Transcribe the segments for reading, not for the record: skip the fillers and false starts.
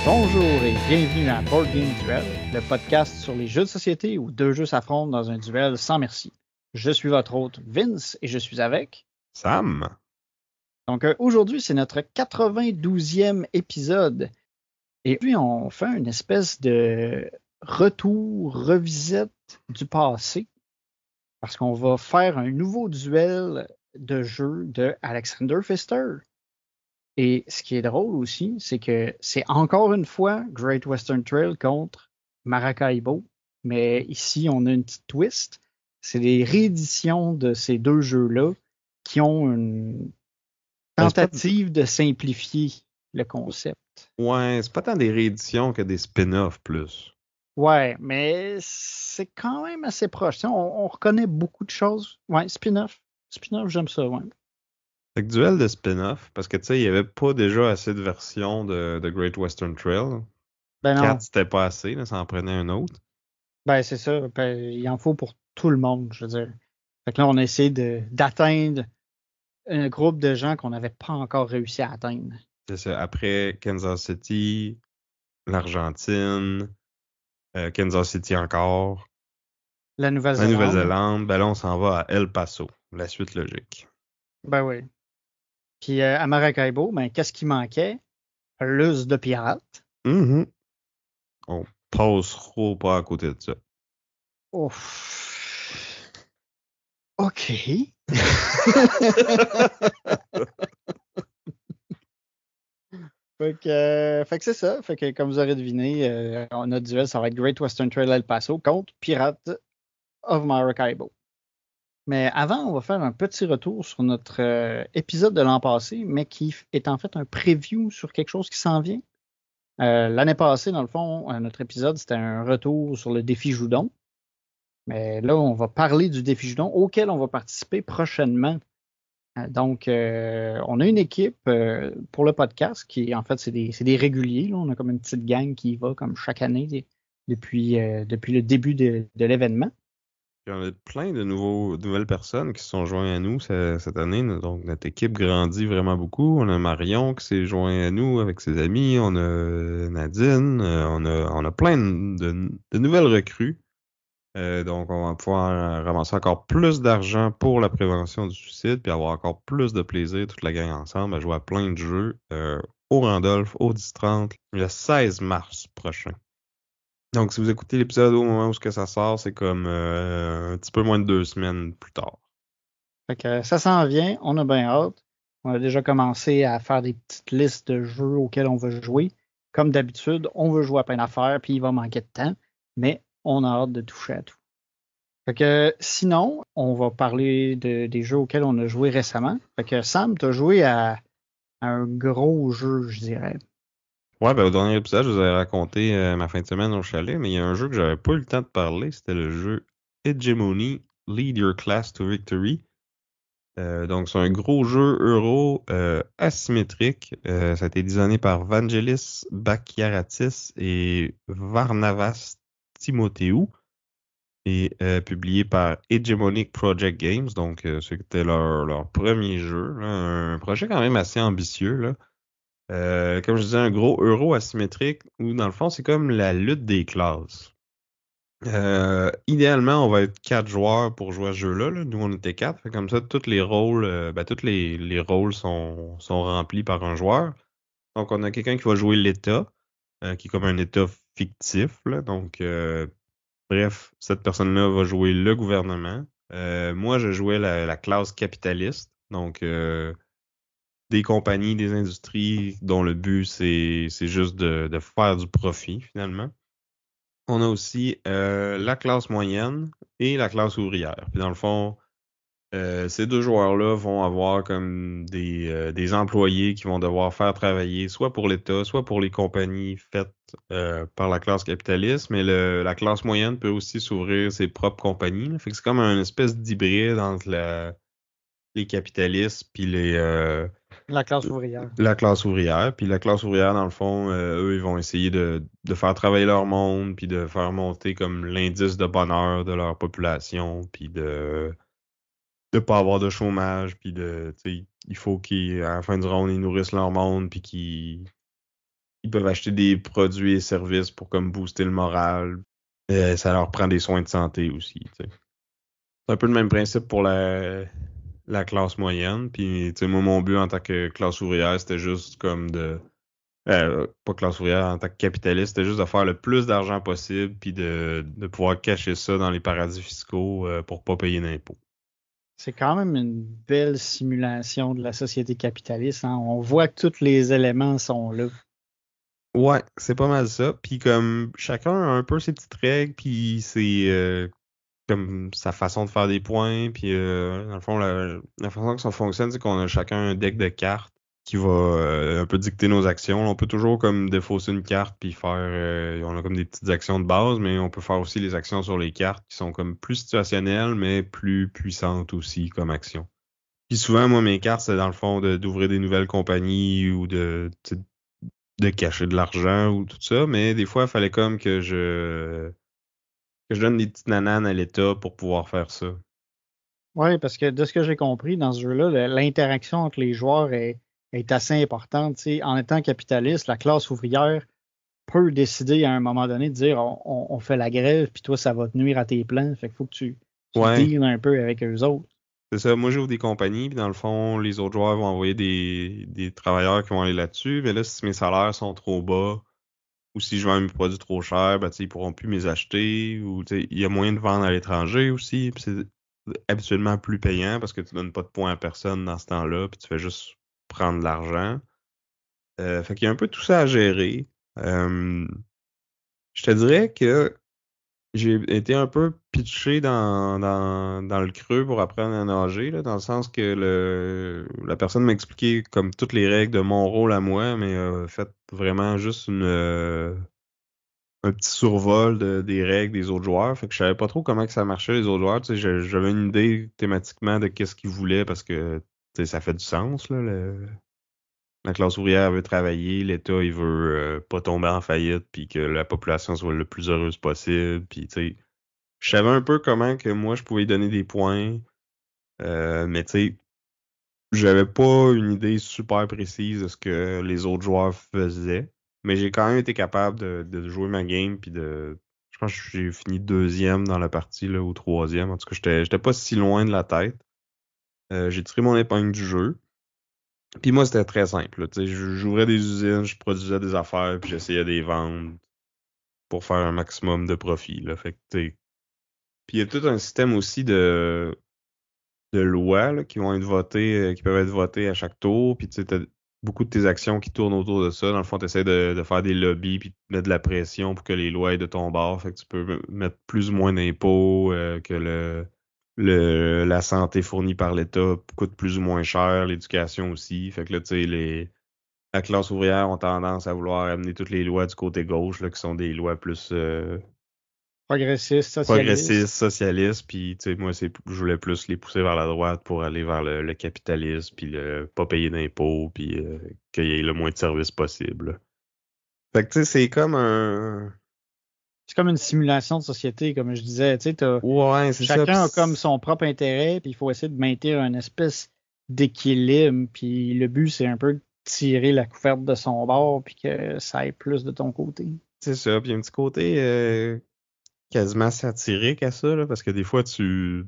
Bonjour et bienvenue à Board Game Duel, le podcast sur les jeux de société où deux jeux s'affrontent dans un duel sans merci. Je suis votre hôte Vince et je suis avec Sam. Donc aujourd'hui, c'est notre 92e épisode. Et puis on fait une espèce de retour, revisite du passé. Parce qu'on va faire un nouveau duel de jeu de Alexander Pfister. Et ce qui est drôle aussi, c'est que c'est encore une fois Great Western Trail contre Maracaibo. Mais ici, on a une petite twist. C'est des rééditions de ces deux jeux-là qui ont une tentative de simplifier le concept. Ouais, c'est pas tant des rééditions que des spin-offs plus. Ouais, mais c'est quand même assez proche. Tu sais, on reconnaît beaucoup de choses. Ouais, spin-off. Spin-off, j'aime ça, ouais. Fait que duel de spin-off, parce que tu sais, il y avait pas déjà assez de versions de Great Western Trail. Ben non. 4, c'était pas assez, là, ça en prenait un autre. Ben c'est ça. Ben, il en faut pour tout le monde, je veux dire. Fait que là, on a essayé d'atteindre un groupe de gens qu'on n'avait pas encore réussi à atteindre. C'est ça. Après Kansas City, l'Argentine, Kansas City encore, La la Nouvelle-Zélande. Nouvelle-Zélande, ben là, on s'en va à El Paso, la suite logique. Ben oui. Puis à Maracaibo, ben qu'est-ce qui manquait? Plus de pirates. Mm-hmm. On passera pas à côté de ça. Ouf. OK. Fait que c'est ça. Fait que comme vous aurez deviné, notre duel, ça va être Great Western Trail El Paso contre Pirates of Maracaibo. Mais avant, on va faire un petit retour sur notre épisode de l'an passé, mais qui est en fait un preview sur quelque chose qui s'en vient. L'année passée, dans le fond, notre épisode, c'était un retour sur le défi Joudon. Mais là, on va parler du défi Joudon auquel on va participer prochainement. Donc, on a une équipe pour le podcast qui, en fait, c'est des réguliers. Là. On a comme une petite gang qui y va comme chaque année depuis le début de l'événement. Il y en a plein de nouvelles personnes qui se sont joints à nous cette année. Donc, notre équipe grandit vraiment beaucoup. On a Marion qui s'est joint à nous avec ses amis. On a Nadine. On a plein de nouvelles recrues. Donc, on va pouvoir ramasser encore plus d'argent pour la prévention du suicide puis avoir encore plus de plaisir, toute la gang ensemble, à jouer à plein de jeux au Randolph, au 10-30, le 16 mars prochain. Donc, si vous écoutez l'épisode au moment où ça sort, c'est comme un petit peu moins de 2 semaines plus tard. Fait que ça s'en vient, on a bien hâte. On a déjà commencé à faire des petites listes de jeux auxquels on veut jouer. Comme d'habitude, on veut jouer à plein d'affaires, puis il va manquer de temps, mais on a hâte de toucher à tout. Fait que sinon, on va parler des jeux auxquels on a joué récemment. Fait que Sam, tu as joué à un gros jeu, je dirais. Ouais, ben au dernier épisode, je vous avais raconté ma fin de semaine au chalet, mais il y a un jeu que j'avais pas eu le temps de parler, c'était le jeu Hegemony, Lead Your Class to Victory. Donc, c'est un gros jeu euro asymétrique. Ça a été designé par Vangelis Bakiaratis et Varnavas Timotheou et publié par Hegemonic Project Games. Donc, c'était leur premier jeu. Là, un projet quand même assez ambitieux, là. Comme je disais, un gros euro asymétrique où, dans le fond, c'est comme la lutte des classes. Idéalement, on va être 4 joueurs pour jouer à ce jeu-là. Là. Nous, on était 4. Fait comme ça, tous les rôles, tous les rôles sont remplis par un joueur. Donc, on a quelqu'un qui va jouer l'État, qui est comme un État fictif. Là. Donc, bref, cette personne-là va jouer le gouvernement. Moi, je jouais la classe capitaliste. Donc, des compagnies, des industries dont le but, c'est juste de faire du profit, finalement. On a aussi la classe moyenne et la classe ouvrière. Puis dans le fond, Ces deux joueurs-là vont avoir comme des employés qui vont devoir faire travailler soit pour l'État, soit pour les compagnies faites par la classe capitaliste, mais la classe moyenne peut aussi s'ouvrir ses propres compagnies, là. Fait que c'est comme une espèce d'hybride entre les capitalistes puis La classe ouvrière. la classe ouvrière. Puis la classe ouvrière, dans le fond, eux, ils vont essayer de faire travailler leur monde, puis de faire monter comme l'indice de bonheur de leur population, puis de pas avoir de chômage, puis tu sais, il faut qu'à la fin du round, ils nourrissent leur monde, puis qu'ils peuvent acheter des produits et services pour comme booster le moral. Ça leur prend des soins de santé aussi, tu sais. C'est un peu le même principe pour la classe moyenne. Puis, tu sais, moi, mon but en tant que classe ouvrière, c'était juste comme pas classe ouvrière, en tant que capitaliste, c'était juste de faire le plus d'argent possible, puis de pouvoir cacher ça dans les paradis fiscaux pour pas payer d'impôts. C'est quand même une belle simulation de la société capitaliste, hein. On voit que tous les éléments sont là. Ouais, c'est pas mal ça. Puis comme chacun a un peu ses petites règles, puis c'est comme sa façon de faire des points, puis dans le fond, la façon que ça fonctionne, c'est qu'on a chacun un deck de cartes qui va un peu dicter nos actions. On peut toujours comme défausser une carte puis faire, on a comme des petites actions de base, mais on peut faire aussi les actions sur les cartes qui sont comme plus situationnelles, mais plus puissantes aussi comme action. Puis souvent, moi, mes cartes, c'est dans le fond d'ouvrir des nouvelles compagnies ou tu sais, de cacher de l'argent ou tout ça, mais des fois, il fallait comme que je donne des petites nananes à l'État pour pouvoir faire ça. Oui, parce que de ce que j'ai compris dans ce jeu-là, l'interaction entre les joueurs est assez importante. Tu sais, en étant capitaliste, la classe ouvrière peut décider à un moment donné de dire on fait la grève, puis toi, ça va te nuire à tes plans. Fait qu'il faut que tu Ouais, deals un peu avec eux autres. c'est ça. Moi, j'ouvre des compagnies, puis dans le fond, les autres joueurs vont envoyer des travailleurs qui vont aller là-dessus. Mais là, si mes salaires sont trop bas, ou si je vends mes produits trop cher, ben, tu sais, ils pourront plus me les acheter, ou tu sais, il y a moyen de vendre à l'étranger aussi, puis c'est habituellement plus payant parce que tu donnes pas de points à personne dans ce temps-là, puis tu fais juste prendre de l'argent. Fait qu'il y a un peu tout ça à gérer. Euh, je te dirais que j'ai été un peu pitché dans le creux pour apprendre à nager, là, dans le sens que la personne m'a expliqué comme toutes les règles de mon rôle à moi, mais fait vraiment juste un petit survol des règles des autres joueurs. Fait que je savais pas trop comment que ça marchait les autres joueurs. Tu sais, j'avais une idée thématiquement de qu'est-ce qu'ils voulaient parce que tu sais, ça fait du sens, là. La classe ouvrière veut travailler, l'État il veut pas tomber en faillite, puis que la population soit le plus heureuse possible. Puis tu sais, je savais un peu comment que moi je pouvais y donner des points, mais tu sais, j'avais pas une idée super précise de ce que les autres joueurs faisaient. Mais j'ai quand même été capable de jouer ma game puis je pense que j'ai fini deuxième dans la partie là, ou troisième. En tout cas, j'étais pas si loin de la tête. J'ai tiré mon épingle du jeu. Puis moi, c'était très simple, là. Tu sais, j'ouvrais des usines, je produisais des affaires, puis j'essayais de les vendre pour faire un maximum de profit, là. Fait que, tu sais, puis il y a tout un système aussi de lois là, qui vont être votées, qui peuvent être votées à chaque tour. Puis tu sais, t'as beaucoup de tes actions qui tournent autour de ça. Dans le fond, tu essaies de faire des lobbies puis de mettre de la pression pour que les lois aient de ton bord. Fait que tu peux mettre plus ou moins d'impôts, que la santé fournie par l'État coûte plus ou moins cher, l'éducation aussi. Fait que là, tu sais, la classe ouvrière ont tendance à vouloir amener toutes les lois du côté gauche, là, qui sont des lois plus Progressiste, progressistes, socialiste. socialistes, puis tu sais, moi, je voulais plus les pousser vers la droite pour aller vers le capitalisme, puis le pas payer d'impôts, puis qu'il y ait le moins de services possible. Fait que tu sais, c'est comme un... C'est comme une simulation de société, comme je disais. Tu sais, Ouais, c'est ça, chacun a comme son propre intérêt, puis il faut essayer de maintenir une espèce d'équilibre. Puis le but, c'est un peu de tirer la couverte de son bord, puis que ça aille plus de ton côté. c'est ça, puis il y a un petit côté quasiment satirique à ça, là, parce que des fois, tu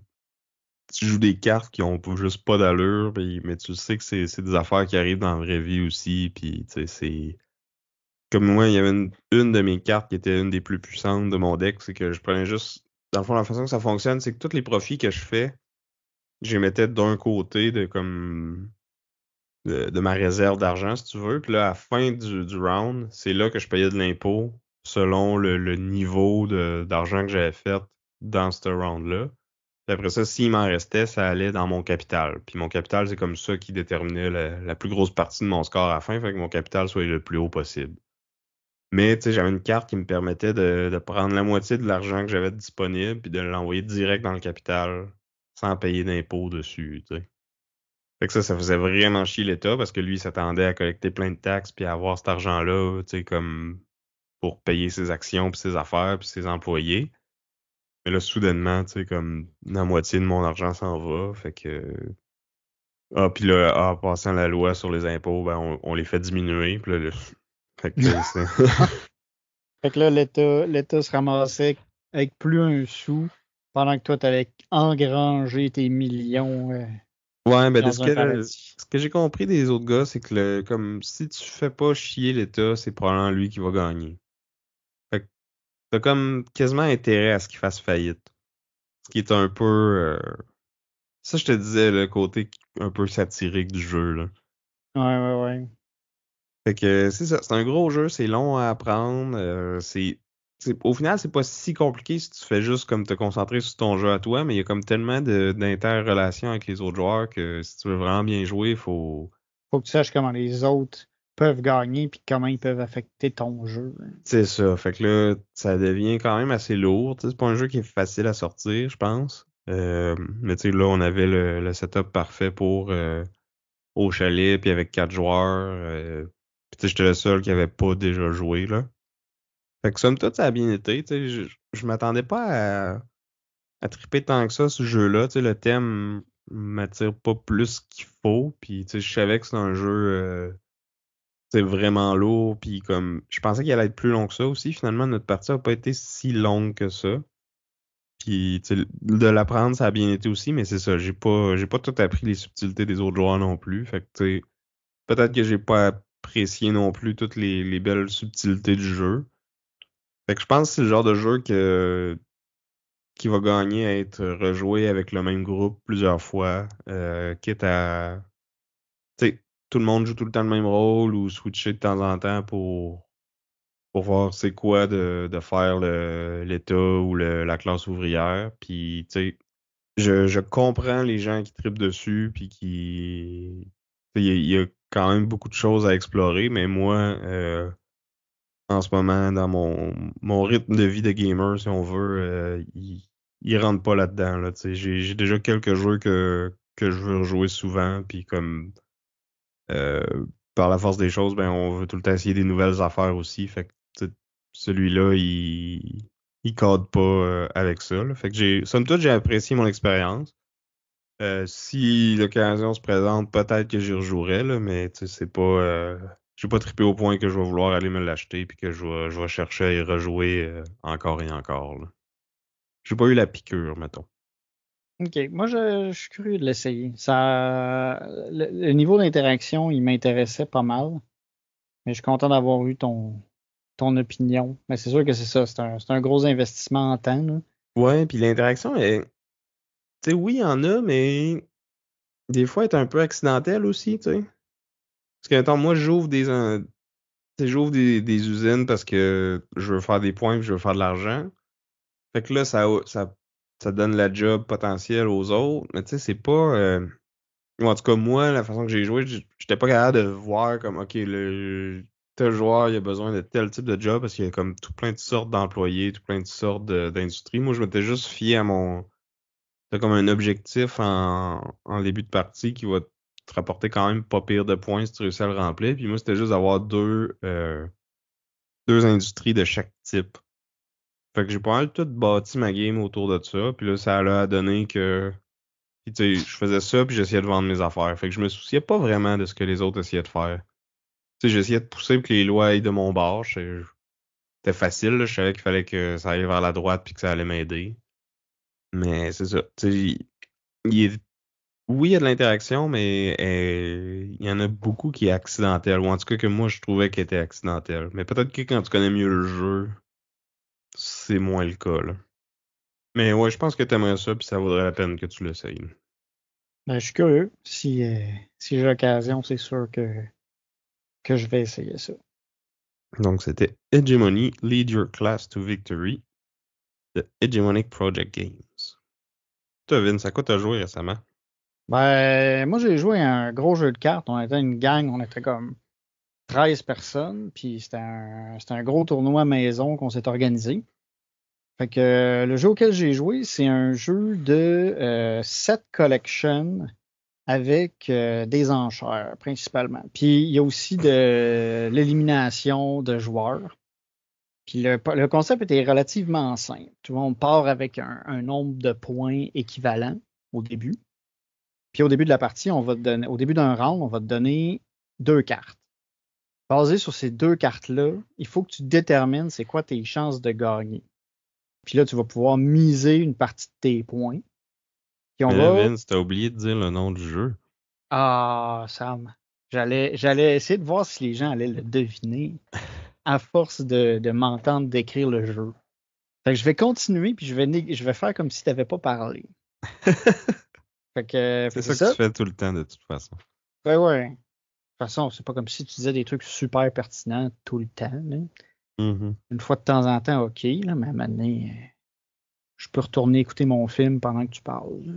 joues des cartes qui ont juste pas d'allure, mais tu sais que c'est des affaires qui arrivent dans la vraie vie aussi, puis tu sais, c'est... Comme moi, il y avait une de mes cartes qui était une des plus puissantes de mon deck, c'est que je prenais juste. Dans le fond, la façon que ça fonctionne, c'est que tous les profits que je fais, je les mettais d'un côté de ma réserve d'argent, si tu veux. Puis là, à la fin du round, c'est là que je payais de l'impôt selon le niveau d'argent que j'avais fait dans ce round-là. Puis après ça, s'il m'en restait, ça allait dans mon capital. Puis mon capital, c'est comme ça qui déterminait la plus grosse partie de mon score à la fin, fait que mon capital soit le plus haut possible. Mais tu sais, j'avais une carte qui me permettait de prendre la moitié de l'argent que j'avais disponible puis de l'envoyer direct dans le capital sans payer d'impôts dessus, tu sais. Fait que ça faisait vraiment chier l'État parce que lui, il s'attendait à collecter plein de taxes puis à avoir cet argent-là, tu sais, comme pour payer ses actions puis ses affaires puis ses employés. Mais là, soudainement, tu sais, comme la moitié de mon argent s'en va, fait que... Ah, puis là, passant la loi sur les impôts, ben, on les fait diminuer, puis là, fait que là, c'est... Fait que là, l'État se ramassait avec plus un sou pendant que toi, tu avais engrangé tes millions Ouais, ben, dans un paradis. ce que j'ai compris des autres gars, c'est que comme, si tu fais pas chier l'État, c'est probablement lui qui va gagner. Fait que t'as comme quasiment intérêt à ce qu'il fasse faillite. Ce qui est un peu, ça, je te disais, le côté un peu satirique du jeu, là. Ouais, ouais, ouais. Fait que c'est ça, c'est un gros jeu, c'est long à apprendre, au final, c'est pas si compliqué si tu fais juste comme te concentrer sur ton jeu à toi, mais il y a comme tellement d'interrelations avec les autres joueurs que si tu veux vraiment bien jouer, il faut. Faut que tu saches comment les autres peuvent gagner puis comment ils peuvent affecter ton jeu. C'est ça. Fait que là, ça devient quand même assez lourd. Tu sais, c'est pas un jeu qui est facile à sortir, je pense. Mais tu sais, là, on avait le setup parfait pour au chalet, puis avec 4 joueurs. Puis tu sais, j'étais le seul qui avait pas déjà joué, là. Fait que somme toute, ça a bien été. Tu sais, je m'attendais pas à triper tant que ça, ce jeu-là. Tu sais, le thème m'attire pas plus qu'il faut. Puis tu sais, je savais que c'est un jeu c'est vraiment lourd, puis comme je pensais qu'il allait être plus long que ça aussi. Finalement, notre partie a pas été si longue que ça. Puis tu sais, de l'apprendre, ça a bien été aussi, mais c'est ça, j'ai pas tout appris les subtilités des autres joueurs non plus. Fait que tu sais, peut-être que j'ai pas apprécié non plus toutes les belles subtilités du jeu. Fait que je pense que c'est le genre de jeu qui va gagner à être rejoué avec le même groupe plusieurs fois, quitte à tu sais, tout le monde joue tout le temps le même rôle ou switcher de temps en temps pour voir c'est quoi de faire l'État ou la classe ouvrière. Puis, tu sais, je comprends les gens qui tripent dessus, puis qui... Il y a quand même beaucoup de choses à explorer, mais moi, en ce moment, dans mon rythme de vie de gamer, si on veut, il rentre pas là-dedans. Là, tu sais. J'ai déjà quelques jeux que je veux rejouer souvent, puis comme euh, par la force des choses, ben on veut tout le temps essayer des nouvelles affaires aussi. Fait que tu sais, celui-là, il cadre pas avec ça. Là. Fait que somme toute, j'ai apprécié mon expérience. Si l'occasion se présente, peut-être que j'y rejouerai, là, mais tu sais, j'ai pas trippé au point que je vais vouloir aller me l'acheter puis que je vais chercher à y rejouer encore et encore. Là. J'ai pas eu la piqûre, mettons. OK. Moi, je suis curieux de l'essayer. Le niveau d'interaction, il m'intéressait pas mal, mais je suis content d'avoir eu ton opinion. Mais c'est sûr que c'est ça. C'est un gros investissement en temps, là. Ouais, puis l'interaction, tu sais, oui, il y en a, mais des fois, elle est un peu accidentelle aussi, tu sais. Parce que, attends, moi, j'ouvre des usines parce que je veux faire des points et je veux faire de l'argent. Fait que là, ça donne la job potentielle aux autres. Mais tu sais, c'est pas. Ou en tout cas, moi, la façon que j'ai joué, j'étais pas capable de voir comme, OK, tel joueur, il a besoin de tel type de job parce qu'il y a comme tout plein de sortes d'employés, tout plein de sortes d'industries. Moi, je m'étais juste fié à mon. T'as comme un objectif en début de partie qui va te rapporter quand même pas pire de points si tu réussis à le remplir. Puis moi, c'était juste d'avoir deux industries de chaque type. Fait que j'ai pas mal tout bâti ma game autour de ça. Puis là, ça a donné que. Puis tu sais, je faisais ça, puis j'essayais de vendre mes affaires. Fait que je me souciais pas vraiment de ce que les autres essayaient de faire. Tu sais, j'essayais de pousser pour que les lois aillent de mon bord. C'était facile, là. Je savais qu'il fallait que ça aille vers la droite puis que ça allait m'aider. Mais c'est ça. Tu sais, il est oui, il y a de l'interaction, mais il y en a beaucoup qui est accidentelle, ou en tout cas que moi je trouvais qu'elle était accidentelle. Mais peut-être que quand tu connais mieux le jeu, c'est moins le cas, là. Mais ouais, je pense que t'aimerais ça, puis ça vaudrait la peine que tu l'essayes. Ben, je suis curieux. Si j'ai l'occasion, c'est sûr que je vais essayer ça. Donc c'était Hegemony, Lead Your Class to Victory, de Hegemonic Project Games. toi, Vince, à quoi t'as joué récemment? Ben, moi, j'ai joué à un gros jeu de cartes. On était une gang, on était comme 13 personnes, puis c'était un gros tournoi maison qu'on s'est organisé. Fait que le jeu auquel j'ai joué, c'est un jeu de set collection avec des enchères principalement. Puis il y a aussi de l'élimination de joueurs. Puis le concept était relativement simple. Tout le monde part avec un nombre de points équivalent au début. Puis au début de la partie, on va te donner, au début d'un round, on va te donner 2 cartes. Basé sur ces 2 cartes-là, il faut que tu détermines c'est quoi tes chances de gagner. Puis là, tu vas pouvoir miser une partie de tes points. Puis on Mais là, va. Vince, t'as oublié de dire le nom du jeu. Ah, Sam. J'allais essayer de voir si les gens allaient le deviner à force de m'entendre décrire le jeu. Fait que je vais continuer, puis je vais faire comme si tu n'avais pas parlé. Fait C'est que c'est ça que tu ça. fais tout le temps, de toute façon. Ouais, ouais. De toute façon, c'est pas comme si tu disais des trucs super pertinents tout le temps, là. Mhm. Une fois de temps en temps, OK, là, mais maintenant, je peux retourner écouter mon film pendant que tu parles, là.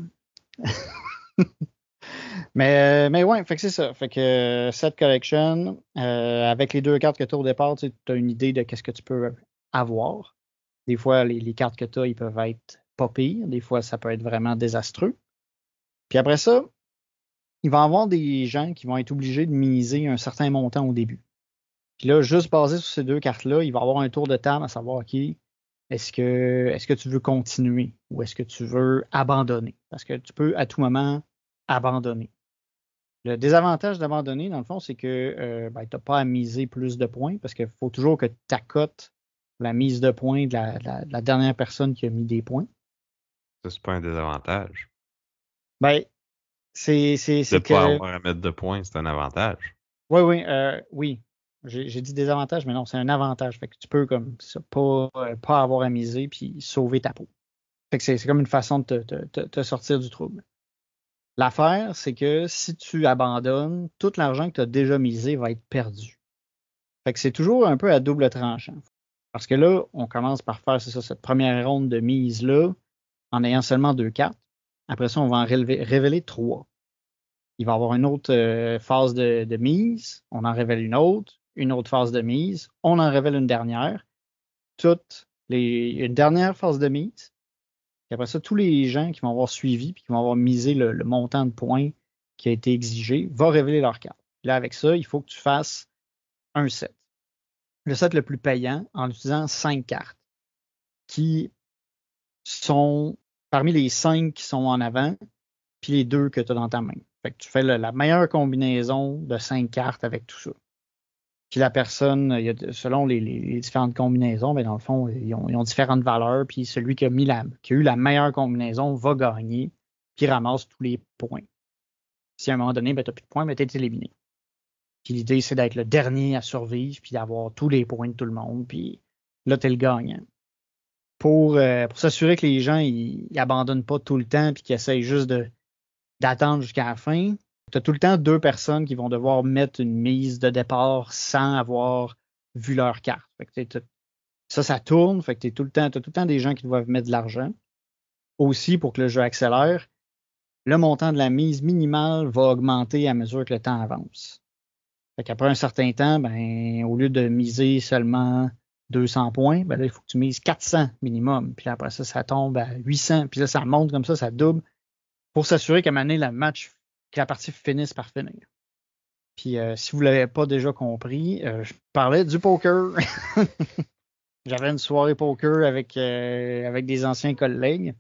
Mais ouais, fait que c'est ça. Fait que cette collection, avec les 2 cartes que tu as au départ, tu as une idée de qu'est-ce que tu peux avoir. Des fois, les cartes que tu as, ils peuvent être pas pires. Des fois, ça peut être vraiment désastreux. Puis après ça, il va y avoir des gens qui vont être obligés de miser un certain montant au début. Puis là, juste basé sur ces 2 cartes-là, il va y avoir un tour de table à savoir, OK, est-ce que tu veux continuer ou est-ce que tu veux abandonner? Parce que tu peux à tout moment abandonner. Le désavantage d'abandonner, dans le fond, c'est que ben, tu n'as pas à miser plus de points parce qu'il faut toujours que tu accotes la mise de points de la dernière personne qui a mis des points. Ça, c'est pas un désavantage. Ben, c'est De c'est pas que. avoir à mettre de points, c'est un avantage. Oui, oui, oui. J'ai dit désavantage, mais non, c'est un avantage. Fait que tu peux comme ça, pas avoir à miser puis sauver ta peau. Fait que c'est comme une façon de te sortir du trouble. L'affaire, c'est que si tu abandonnes, tout l'argent que tu as déjà misé va être perdu. Fait que c'est toujours un peu à double tranchant. Parce que là, on commence par faire, c'est ça, cette première ronde de mise-là, en ayant seulement 2 cartes. Après ça, on va en révéler 3. Il va y avoir une autre phase de mise, on en révèle une autre phase de mise, on en révèle une dernière, une dernière phase de mise, et après ça, tous les gens qui vont avoir suivi puis qui vont avoir misé le montant de points qui a été exigé vont révéler leur carte. Là, avec ça, il faut que tu fasses un set. Le set le plus payant en utilisant 5 cartes qui sont parmi les 5 qui sont en avant, puis les 2 que tu as dans ta main. Fait que tu fais la meilleure combinaison de 5 cartes avec tout ça. Puis la personne, selon les différentes combinaisons, ben dans le fond, ils ont différentes valeurs. Puis celui qui a eu la meilleure combinaison va gagner, puis ramasse tous les points. Si à un moment donné, ben, tu n'as plus de points, ben, tu es éliminé. Puis l'idée, c'est d'être le dernier à survivre, puis d'avoir tous les points de tout le monde. Puis là, tu es le gagnant. Pour s'assurer que les gens ils abandonnent pas tout le temps, puis qu'ils essayent juste d'attendre jusqu'à la fin, tu as tout le temps 2 personnes qui vont devoir mettre une mise de départ sans avoir vu leur carte. Fait que ça tourne, fait que t'as tout le temps des gens qui doivent mettre de l'argent. Aussi, pour que le jeu accélère, le montant de la mise minimale va augmenter à mesure que le temps avance. Fait qu'après un certain temps, ben, au lieu de miser seulement 200 points, ben là, il faut que tu mises 400 minimum. Puis là, après ça, ça tombe à 800. Puis là, ça monte comme ça double pour s'assurer qu'à un moment donné, que la partie finisse par finir. Puis si vous ne l'avez pas déjà compris, je parlais du poker. J'avais une soirée poker avec des anciens collègues.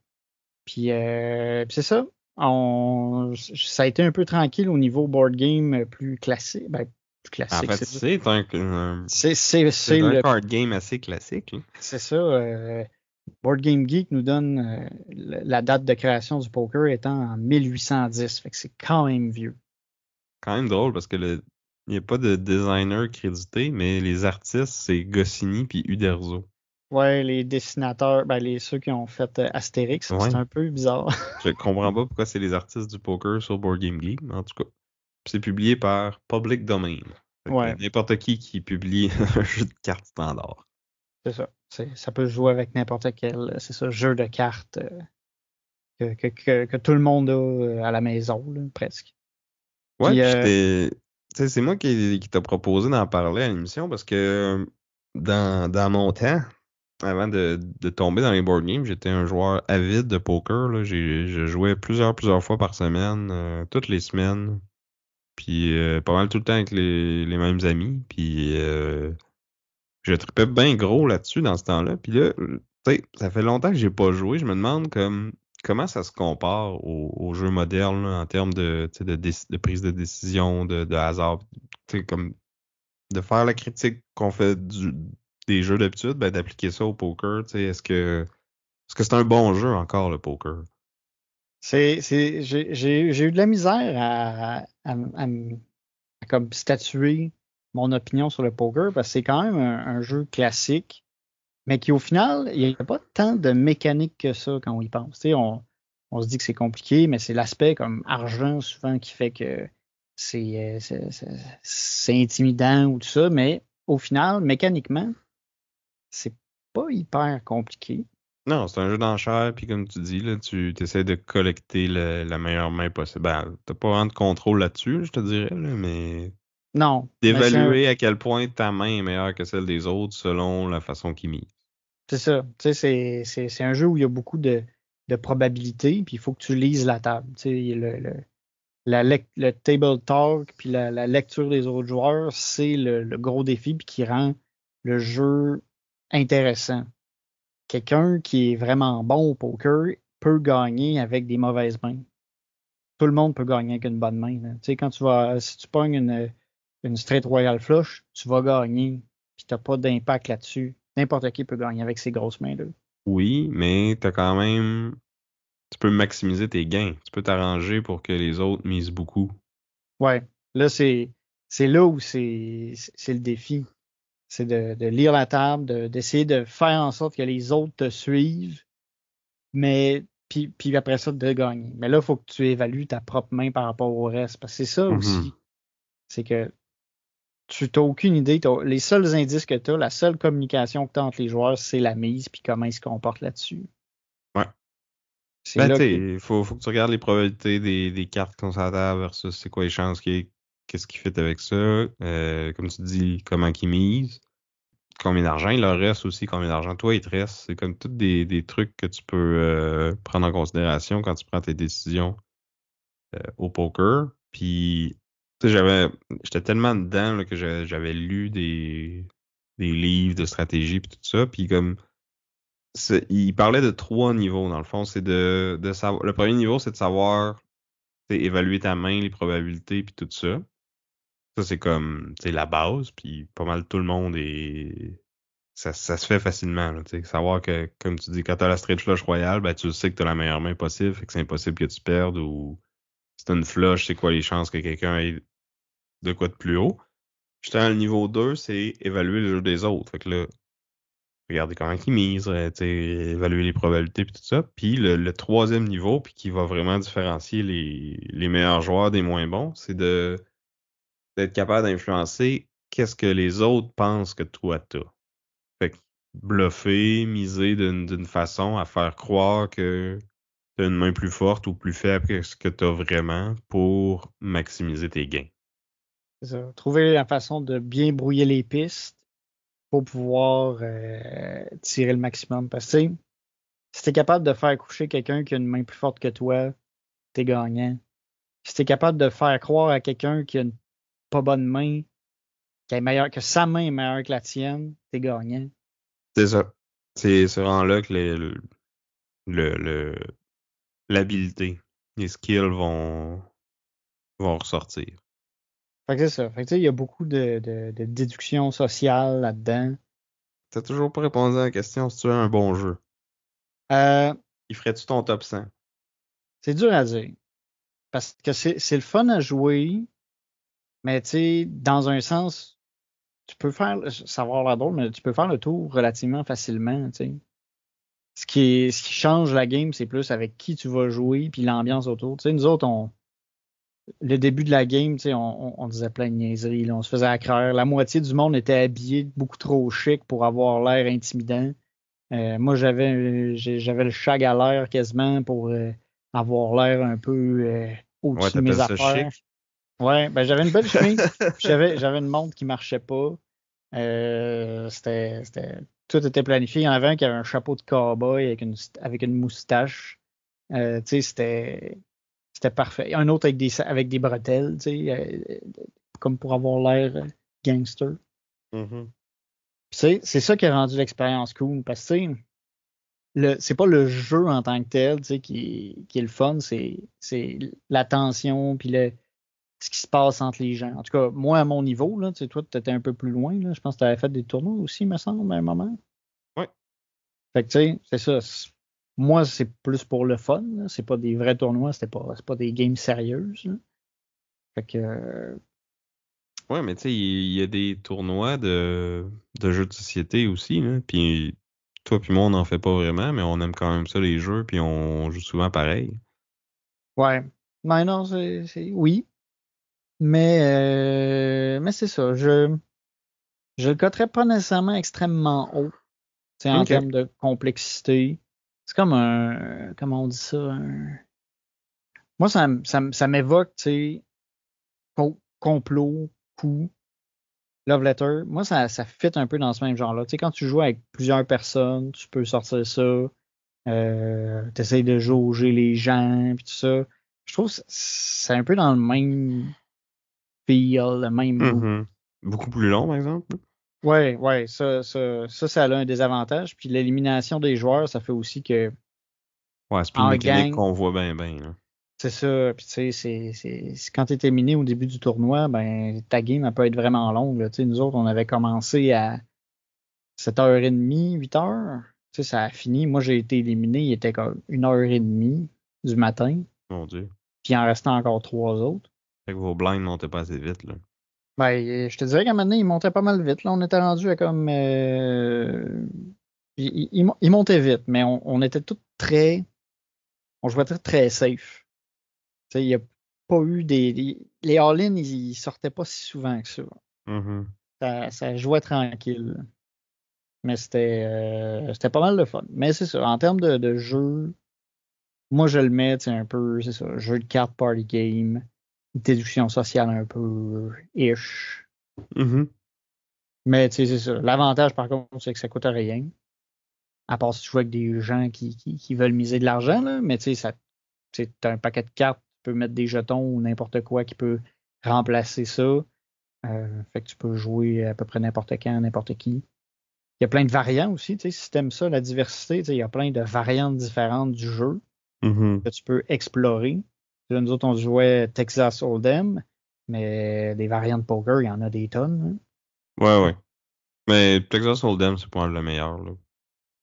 Puis c'est ça. Ça a été un peu tranquille au niveau board game plus classique. Ben, plus En classique, fait, c'est ça. C'est un card game assez classique, là. C'est ça. Board Game Geek nous donne la date de création du poker étant en 1810. Fait que c'est quand même vieux. Quand même drôle parce que il n'y a pas de designer crédité, mais les artistes, c'est Goscinny puis Uderzo. Ouais, les dessinateurs, ben ceux qui ont fait Astérix, c'est Ouais. un peu bizarre. Je comprends pas pourquoi c'est les artistes du poker sur Board Game Geek, mais en tout cas. C'est publié par Public Domain. Fait que Ouais, n'importe qui publie un jeu de cartes standard. c'est ça. Ça peut se jouer avec n'importe quel, c'est ça, jeu de cartes. que tout le monde a à la maison, là, presque. Ouais, Puis, puis tu sais, c'est moi qui t'a proposé d'en parler à l'émission parce que dans mon temps, avant de tomber dans les board games, j'étais un joueur avide de poker, là. Je jouais plusieurs fois par semaine, toutes les semaines. Puis pas mal tout le temps avec les mêmes amis. Puis je tripais bien gros là-dessus dans ce temps-là. Puis là, tu sais, ça fait longtemps que j'ai pas joué. Je me demande comment ça se compare aux jeux modernes là, en termes de, tu sais, de prise de décision, de hasard. Tu sais, comme de faire la critique qu'on fait des jeux d'habitude, ben d'appliquer ça au poker. Tu sais, est-ce que c'est un bon jeu encore, le poker? j'ai eu de la misère à comme statuer mon opinion sur le poker parce que c'est quand même un jeu classique, mais qui au final, il n'y a pas tant de mécanique que ça quand on y pense. Tu sais, on se dit que c'est compliqué, mais c'est l'aspect comme argent souvent qui fait que c'est intimidant ou tout ça, mais au final, mécaniquement, c'est pas hyper compliqué. Non, c'est un jeu d'enchères, puis comme tu dis, là, tu essaies de collecter la meilleure main possible. Ben, t'as pas vraiment de contrôle là-dessus, je te dirais, là, mais Non, mais d'évaluer à quel point ta main est meilleure que celle des autres selon la façon qu'ils misent. c'est ça. Tu sais, c'est un jeu où il y a beaucoup de probabilités, puis il faut que tu lises la table. Tu sais, le table talk, puis la lecture des autres joueurs, c'est le gros défi, puis qui rend le jeu intéressant. Quelqu'un qui est vraiment bon au poker peut gagner avec des mauvaises mains. Tout le monde peut gagner avec une bonne main, là. Tu sais, si tu pognes une straight royal flush, tu vas gagner, puis t'as pas d'impact là-dessus. N'importe qui peut gagner avec ces grosses mains-là. Oui, mais t'as quand même, tu peux maximiser tes gains. Tu peux t'arranger pour que les autres misent beaucoup. Ouais, là, c'est là où c'est le défi. C'est de lire la table, d'essayer de faire en sorte que les autres te suivent, mais puis après ça, de gagner. Mais là, il faut que tu évalues ta propre main par rapport au reste. Parce que c'est ça Mhm. aussi. C'est que tu n'as aucune idée. Les seuls indices que tu as, la seule communication que tu as entre les joueurs, c'est la mise puis comment ils se comportent là-dessus. Ouais. C'est Ben, tu là sais, que. faut que tu regardes les probabilités des cartes qu'on s'attend versus c'est quoi les chances qu'est-ce qui fait avec ça. Comme tu dis, comment qu'ils misent. Combien d'argent il leur reste aussi, combien d'argent toi il te reste. C'est comme tous des trucs que tu peux prendre en considération quand tu prends tes décisions au poker. Puis, tu sais, j'étais tellement dedans là, que j'avais lu des livres de stratégie puis tout ça. Puis comme, il parlait de trois niveaux dans le fond. C'est de savoir. Le premier niveau, c'est de savoir, tu sais, évaluer ta main, les probabilités puis tout ça. Ça, c'est comme, tu sais, la base. Puis pas mal tout le monde est ça se fait facilement, là, tu sais. Savoir que, comme tu dis, quand t'as la straight flush royale, ben, tu sais que t'as la meilleure main possible, fait que c'est impossible que tu perdes ou si t'as une flush, c'est quoi les chances que quelqu'un ait de quoi de plus haut. J'étais dans le niveau 2, c'est évaluer le jeu des autres. Fait que là, regarder comment ils misent, tu sais, évaluer les probabilités puis tout ça. Puis le troisième niveau, puis qui va vraiment différencier les meilleurs joueurs des moins bons, c'est d'être capable d'influencer qu'est-ce que les autres pensent que toi t'as. Fait que bluffer, miser d'une façon à faire croire que t'as une main plus forte ou plus faible que ce que t'as vraiment pour maximiser tes gains. C'est ça. Trouver la façon de bien brouiller les pistes pour pouvoir tirer le maximum. Parce que, tu sais, si t'es capable de faire coucher quelqu'un qui a une main plus forte que toi, t'es gagnant. Si t'es capable de faire croire à quelqu'un qui a une pas bonne main, que sa main est meilleure que la tienne, t'es gagnant. C'est ça. C'est vraiment là que le, le- l'habileté, les skills vont ressortir. Fait que c'est ça. Fait que, tu sais, il y a beaucoup de déduction sociale là-dedans. T'as toujours pas répondu à la question si tu as un bon jeu. Euh, Il ferait-tu ton top 100? c'est dur à dire. Parce que c'est le fun à jouer, mais tu sais, dans un sens, tu peux faire, ça va avoir l'air drôle, mais tu peux faire le tour relativement facilement, tu sais. Ce qui change la game, c'est plus avec qui tu vas jouer puis l'ambiance autour. Tu sais, nous autres, le début de la game, tu sais, on disait plein de niaiseries, là, on se faisait accraire. La moitié du monde était habillé beaucoup trop chic pour avoir l'air intimidant. Moi, j'avais le shag à l'air quasiment pour avoir l'air un peu Ouais, au-dessus de mes t'appelles ça affaires. chic? Ouais, ben j'avais une belle chemise, puis j'avais une montre qui marchait pas. Tout était planifié. Il y en avait un qui avait un chapeau de cowboy avec une moustache. Tu sais, c'était parfait. Un autre avec des bretelles, tu sais, comme pour avoir l'air gangster. Mhm. Puis, tu sais, c'est ça qui a rendu l'expérience cool. Parce que, tu sais, c'est pas le jeu en tant que tel, tu sais, qui est le fun, c'est la tension, puis ce qui se passe entre les gens. En tout cas, moi, à mon niveau, là, tu sais, toi, tu étais un peu plus loin, là. Je pense que tu avais fait des tournois aussi, me semble, à un moment. Ouais. Fait que, tu sais, c'est ça. Moi, c'est plus pour le fun, là. C'est pas des vrais tournois, c'est pas des games sérieuses, là. Fait que, Ouais, mais tu sais, il y a des tournois de jeux de société aussi, là. Puis toi puis moi, on n'en fait pas vraiment, mais on aime quand même ça, les jeux, puis on joue souvent pareil. ouais. Mais non, oui. Mais c'est ça. Je le coterais pas nécessairement extrêmement haut, tu sais, en OK. termes de complexité. C'est comme comment on dit ça? Moi, ça m'évoque, tu sais, complot, coup, love letter. Moi, ça fit un peu dans ce même genre-là. Tu sais, quand tu joues avec plusieurs personnes, tu peux sortir ça, tu essaies de jauger les gens, puis tout ça. Je trouve que c'est un peu dans le même feel, le même mood. Mhm. Beaucoup plus long, par exemple. Ouais, ouais, ça a un désavantage. Puis l'élimination des joueurs, ça fait aussi que Ouais, c'est plus une en mécanique gang, qu'on voit bien, bien, là. c'est ça. Puis tu sais, quand tu es éliminé au début du tournoi, ben ta game, elle peut être vraiment longue, là. Tu sais, nous autres, on avait commencé à 7h30, 8h. Tu sais, ça a fini. Moi, j'ai été éliminé, il était comme 1h30 du matin. Mon Dieu. Puis il en restait encore trois autres. Fait que vos blinds montaient pas assez vite, là. Ben, je te dirais qu'à un moment donné, il montait pas mal vite. Là, on était rendu à comme. Il montait vite, mais on était tous très. On jouait très, très safe. Tu sais, il n'y a pas eu les all-in, ils sortaient pas si souvent que ça. Mhm. Ça jouait tranquille. Mais c'était pas mal de fun. Mais c'est ça. En termes de jeu, moi, je le mets, tu sais, un peu, c'est ça, jeu de cartes party game, déduction sociale un peu ish. Mhm. Mais tu sais, c'est ça. L'avantage, par contre, c'est que ça coûte rien. À part si tu joues avec des gens qui veulent miser de l'argent, là. Mais tu sais, tu as un paquet de cartes, tu peux mettre des jetons ou n'importe quoi qui peut remplacer ça. Fait que tu peux jouer à peu près n'importe quand, n'importe qui. Il y a plein de variants aussi, tu sais, si tu aimes ça, la diversité, tu sais, il y a plein de variantes différentes du jeu Mhm. que tu peux explorer. Là, nous autres, on jouait Texas Hold'em, mais des variantes de poker, il y en a des tonnes, hein. Ouais, ouais. Mais Texas Hold'em, c'est pas le meilleur, là. En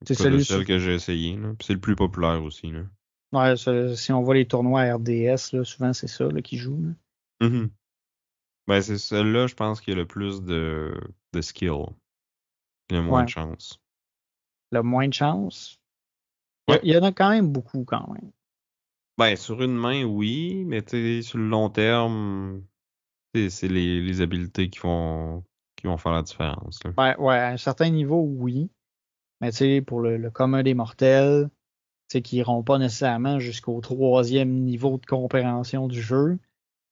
C'est tout cas, le celui seul que j'ai essayé, là. Puis c'est le plus populaire aussi, là. ouais, si on voit les tournois RDS, là, souvent c'est ça là, qui joue, là. Mhm. Ben, c'est celui-là, je pense qu'il y a le plus de skill. Il y a moins de Ouais, chance. le moins de chance. Ouais. Il y en a quand même beaucoup quand même. Ben, sur une main, oui, mais tu sais, sur le long terme, c'est les habiletés qui vont faire la différence, là. Ouais, ouais, à un certain niveau, oui. Mais tu sais, pour le commun des mortels, tu sais, qui iront pas nécessairement jusqu'au troisième niveau de compréhension du jeu,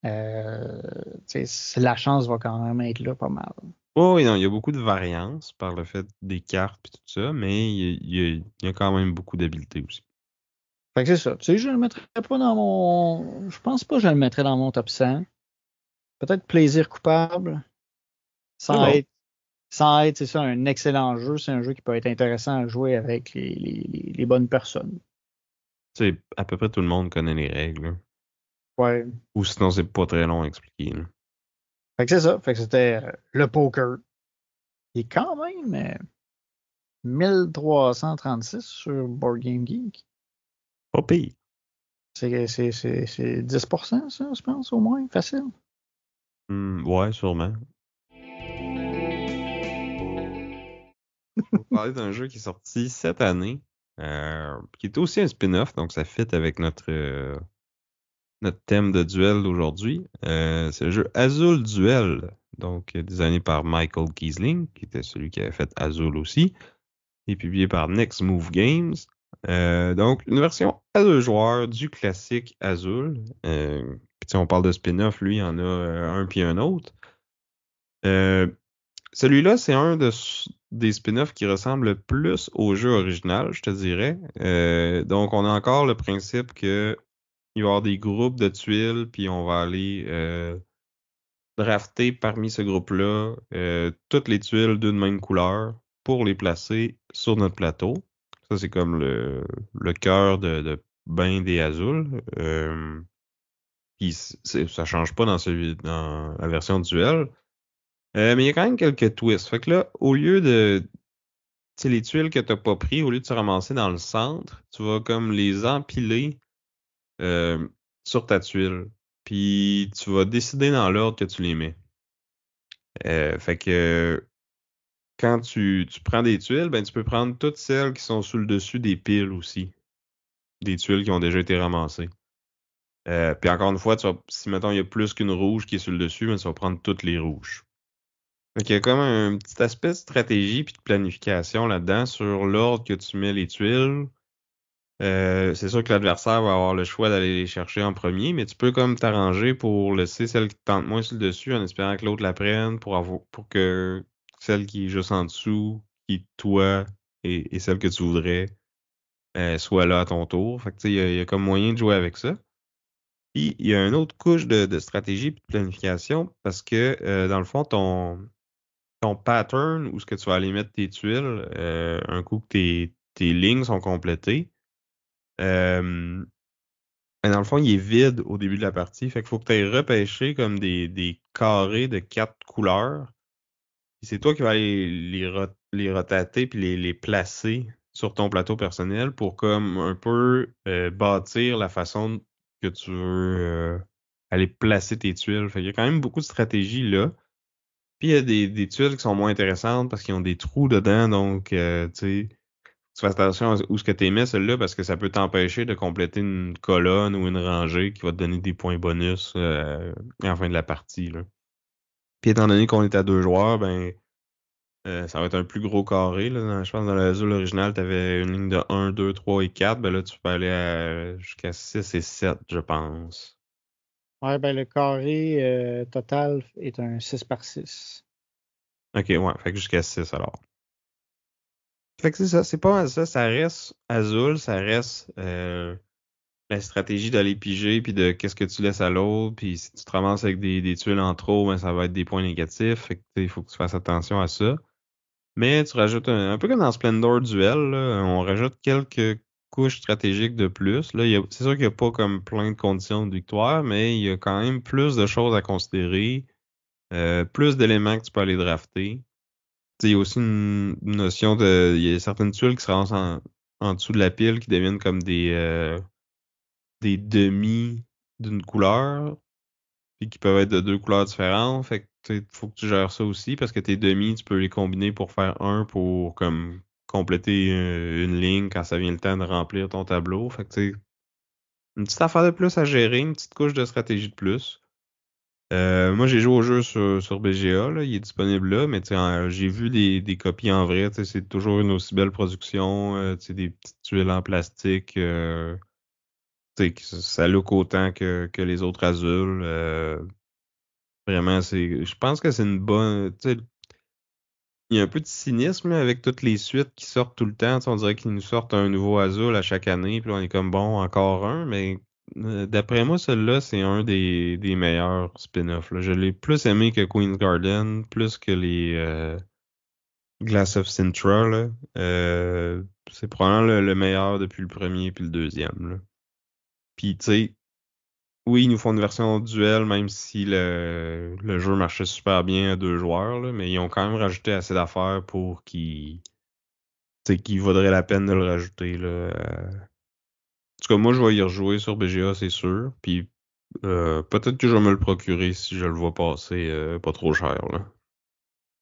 euh, tu sais, la chance va quand même être là pas mal. Oh, oui, non, il y a beaucoup de variance par le fait des cartes et tout ça, mais il y a quand même beaucoup d'habiletés aussi. Fait que c'est ça. Tu sais, je le mettrais pas dans mon. Je pense pas que je le mettrais dans mon top 100. Peut-être plaisir coupable, C'est sans bon. être, sans être, c'est ça, un excellent jeu. C'est un jeu qui peut être intéressant à jouer avec les bonnes personnes. Tu sais, à peu près tout le monde connaît les règles, là. Ouais. Ou sinon, c'est pas très long à expliquer, là. Fait que c'est ça. Fait que c'était le poker. Il est quand même 1336 sur Board Game Geek. Pas pire. C'est 10%, ça, je pense, au moins. Facile. Ouais, sûrement. On va parler d'un jeu qui est sorti cette année, qui est aussi un spin-off, donc ça fit avec notre thème de duel d'aujourd'hui. C'est le jeu Azul Duel, donc designé par Michael Kiesling, qui était celui qui avait fait Azul aussi, et publié par Next Move Games. Donc, une version à 2 joueurs du classique Azul. Puis, on parle de spin-off, lui, il y en a un puis un autre. Euh, Celui-là, c'est des spin-offs qui ressemble le plus au jeu original, je te dirais. Donc, on a encore le principe que il va y avoir des groupes de tuiles, puis on va aller drafter parmi ce groupe-là toutes les tuiles d'une même couleur pour les placer sur notre plateau. Ça, c'est comme le cœur de ben des Azules. Puis ça change pas dans la version duel. Mais il y a quand même quelques twists. Fait que là, au lieu de, tu sais, les tuiles que t'as pas pris, au lieu de se ramasser dans le centre, tu vas comme les empiler euh, sur ta tuile. Puis tu vas décider dans l'ordre que tu les mets. Fait que quand tu prends des tuiles, ben tu peux prendre toutes celles qui sont sous le dessus des piles aussi. Des tuiles qui ont déjà été ramassées. Puis encore une fois, si mettons il y a plus qu'une rouge qui est sur le dessus, ben, tu vas prendre toutes les rouges. Fait qu'il y a comme un petit aspect de stratégie puis de planification là-dedans sur l'ordre que tu mets les tuiles. C'est sûr que l'adversaire va avoir le choix d'aller les chercher en premier, mais tu peux comme t'arranger pour laisser celle qui te tente moins sur le dessus en espérant que l'autre la prenne pour que celle qui est juste en dessous, qui toi et celle que tu voudrais, soit là à ton tour. Fait que tu sais, il y a comme moyen de jouer avec ça. Puis il y a une autre couche de stratégie et de planification parce que dans le fond, ton pattern où ce que tu vas aller mettre tes tuiles, un coup que tes lignes sont complétées. euh, Mais dans le fond, il est vide au début de la partie. Fait qu'il faut que tu ailles repêcher comme des carrés de 4 couleurs. Puis c'est toi qui vas aller les rotater puis les placer sur ton plateau personnel pour comme un peu bâtir la façon que tu veux aller placer tes tuiles. Fait qu'il y a quand même beaucoup de stratégies là. Puis il y a des tuiles qui sont moins intéressantes parce qu'ils ont des trous dedans. Donc, tu sais, tu fais attention à où ce que tu mets celle-là parce que ça peut t'empêcher de compléter une colonne ou une rangée qui va te donner des points bonus à la fin de la partie, là. Puis étant donné qu'on est à 2 joueurs, ben ça va être un plus gros carré. Là. Je pense que dans l'Azul original, tu avais une ligne de 1, 2, 3 et 4. Ben là, tu peux aller jusqu'à 6 et 7, je pense. Ouais, ben le carré total est un 6 par 6. Ok, ouais, fait que jusqu'à 6 alors. Fait que c'est ça, c'est pas mal ça. Ça reste Azul, ça reste la stratégie d'aller piger, puis de qu'est-ce que tu laisses à l'autre, puis si tu te ramasses avec des tuiles en trop, ben, ça va être des points négatifs. Fait que, il faut que tu fasses attention à ça. Mais tu rajoutes un peu comme dans Splendor Duel, là, on rajoute quelques couches stratégiques de plus. Là, c'est sûr qu'il n'y a pas comme plein de conditions de victoire, mais il y a quand même plus de choses à considérer, plus d'éléments que tu peux aller drafter. Tu sais, il y a aussi une notion il y a certaines tuiles qui se ramassent en dessous de la pile qui deviennent comme des demi d'une couleur, puis qui peuvent être de 2 couleurs différentes. Fait que faut que tu gères ça aussi parce que tes demi, tu peux les combiner pour faire un pour comme compléter une ligne quand ça vient le temps de remplir ton tableau. Fait que tu sais, une petite affaire de plus à gérer, une petite couche de stratégie de plus. Moi, j'ai joué au jeu sur BGA, là, il est disponible là, mais tu sais, j'ai vu des copies en vrai, tu sais, c'est toujours une aussi belle production, tu sais, des petites tuiles en plastique. Tu sais, que ça look autant que les autres azules. Vraiment, je pense que c'est une bonne. Tu sais, il y a un peu de cynisme là, avec toutes les suites qui sortent tout le temps. Tu sais, on dirait qu'ils nous sortent un nouveau Azul à chaque année, puis là, on est comme bon, encore un. Mais d'après moi, celui-là, c'est un des meilleurs spin-offs, là. Je l'ai plus aimé que Queen's Garden, plus que les Glass of Sintra, là. C'est probablement le meilleur depuis le premier puis le deuxième, là. Puis, tu sais, oui, ils nous font une version duel, même si le jeu marchait super bien à 2 joueurs, là, mais ils ont quand même rajouté assez d'affaires pour tu sais, qu'il vaudrait la peine de le rajouter, là. En tout cas, moi, je vais y rejouer sur BGA, c'est sûr. Puis peut-être que je vais me le procurer si je le vois passer pas trop cher, là.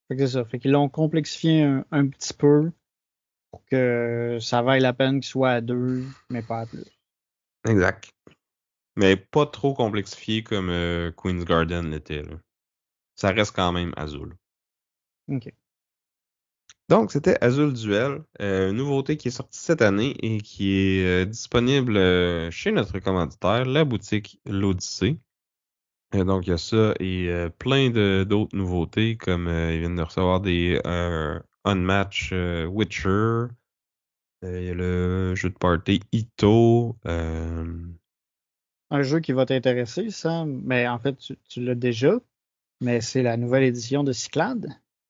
Fait que c'est ça. Fait qu'ils l'ont complexifié un petit peu pour que ça vaille la peine qu'il soit à 2, mais pas à plus. Exact. Mais pas trop complexifié comme Queen's Garden l'était, là. Ça reste quand même Azul. OK. Donc, c'était Azul Duel, une nouveauté qui est sortie cette année et qui est disponible chez notre commanditaire, la boutique L'Odyssée. Donc, il y a ça et plein d'autres nouveautés, comme ils viennent de recevoir des Unmatch Witcher, il y a le jeu de party Ito. Un jeu qui va t'intéresser, ça, mais en fait, tu l'as déjà, mais c'est la nouvelle édition de Cyclades.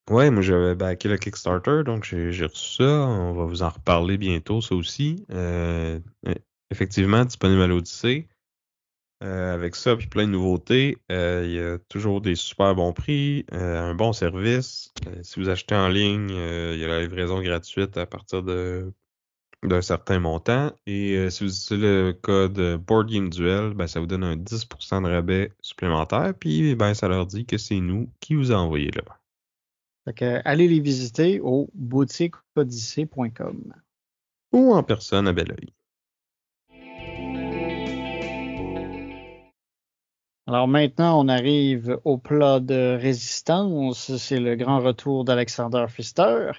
Ouais, moi j'avais backé le Kickstarter, donc j'ai reçu ça. On va vous en reparler bientôt, ça aussi. Effectivement, disponible à l'Odyssée. Avec ça, puis plein de nouveautés. Il y a toujours des super bons prix, un bon service. Si vous achetez en ligne, il y a la livraison gratuite à partir d'un certain montant. Et si vous utilisez le code Board Game Duel, ben, ça vous donne un 10% de rabais supplémentaire. Puis ben, ça leur dit que c'est nous qui vous a envoyé là. Fait que, allez les visiter au boutiqueodyssée.com. Ou en personne à bel oeil. Alors maintenant, on arrive au plat de résistance. C'est le grand retour d'Alexander Pfister.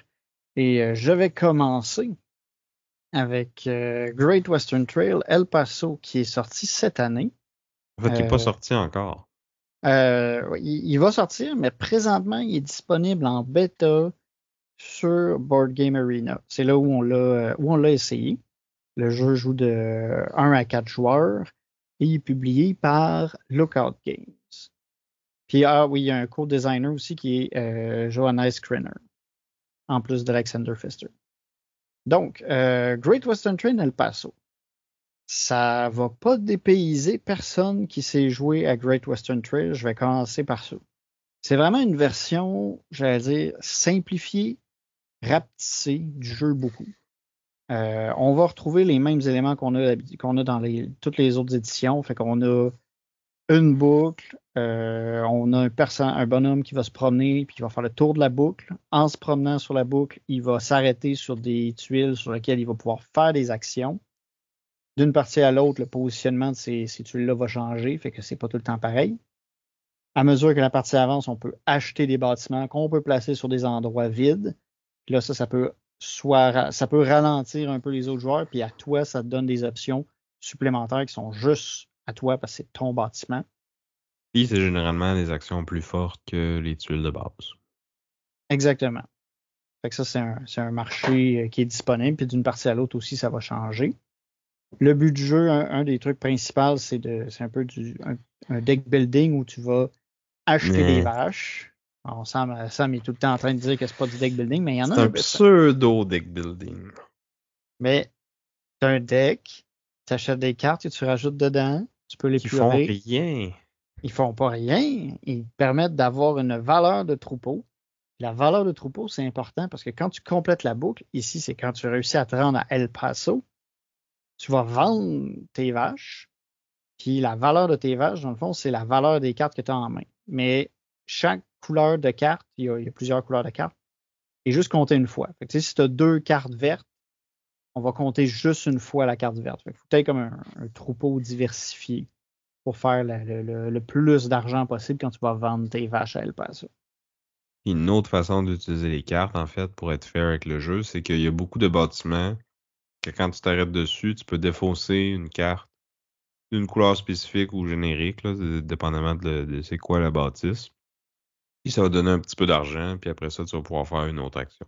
Et je vais commencer avec Great Western Trail El Paso qui est sorti cette année. En fait, qui n'est pas Euh, sorti encore. il va sortir, mais présentement, il est disponible en bêta sur Board Game Arena. C'est là où on l'a essayé. Le jeu joue de 1 à 4 joueurs et il est publié par Lookout Games. Puis, oui, il y a un co-designer aussi qui est Johannes Krenner, en plus d'Alexander Pfister. Donc, Great Western Trail El Paso. Ça va pas dépayser personne qui sait jouer à Great Western Trail. Je vais commencer par ça. C'est vraiment une version, j'allais dire, simplifiée, rapetissée du jeu beaucoup. On va retrouver les mêmes éléments qu'on a dans toutes les autres éditions. Fait qu'on a une boucle, on a un bonhomme qui va se promener puis qui va faire le tour de la boucle. En se promenant sur la boucle, il va s'arrêter sur des tuiles sur lesquelles il va pouvoir faire des actions. D'une partie à l'autre, le positionnement de ces tuiles-là va changer, fait que c'est pas tout le temps pareil. À mesure que la partie avance, on peut acheter des bâtiments qu'on peut placer sur des endroits vides. Puis là, ça peut ça peut ralentir un peu les autres joueurs, puis à toi, ça te donne des options supplémentaires qui sont juste à toi parce que c'est ton bâtiment. Puis c'est généralement des actions plus fortes que les tuiles de base. Exactement. Fait que ça, c'est un marché qui est disponible, puis d'une partie à l'autre aussi, ça va changer. Le but du jeu, un des trucs principaux, c'est un peu un deck building où tu vas acheter des Mais vaches. Alors, Sam est tout le temps en train de dire que c'est pas du deck building, mais il y en a c'est un un peu. pseudo deck building. Mais tu as un deck, tu achètes des cartes et tu rajoutes dedans, tu peux les Qui font piorer. rien. Ils font pas rien. Ils permettent d'avoir une valeur de troupeau. La valeur de troupeau, c'est important parce que quand tu complètes la boucle, ici, c'est quand tu réussis à te rendre à El Paso, tu vas vendre tes vaches. Puis la valeur de tes vaches, dans le fond, c'est la valeur des cartes que tu as en main. Mais chaque couleur de carte, il y a plusieurs couleurs de cartes, est juste comptée une fois. Fait que, si tu as deux cartes vertes, on va compter juste une fois la carte verte. Fait que faut être comme un troupeau diversifié pour faire le plus d'argent possible quand tu vas vendre tes vaches à El Paso. Puis une autre façon d'utiliser les cartes, en fait, pour être fair avec le jeu, c'est qu'il y a beaucoup de bâtiments que quand tu t'arrêtes dessus, tu peux défausser une carte d'une couleur spécifique ou générique, là, dépendamment de c'est quoi la bâtisse. Puis ça va donner un petit peu d'argent, puis après ça, tu vas pouvoir faire une autre action.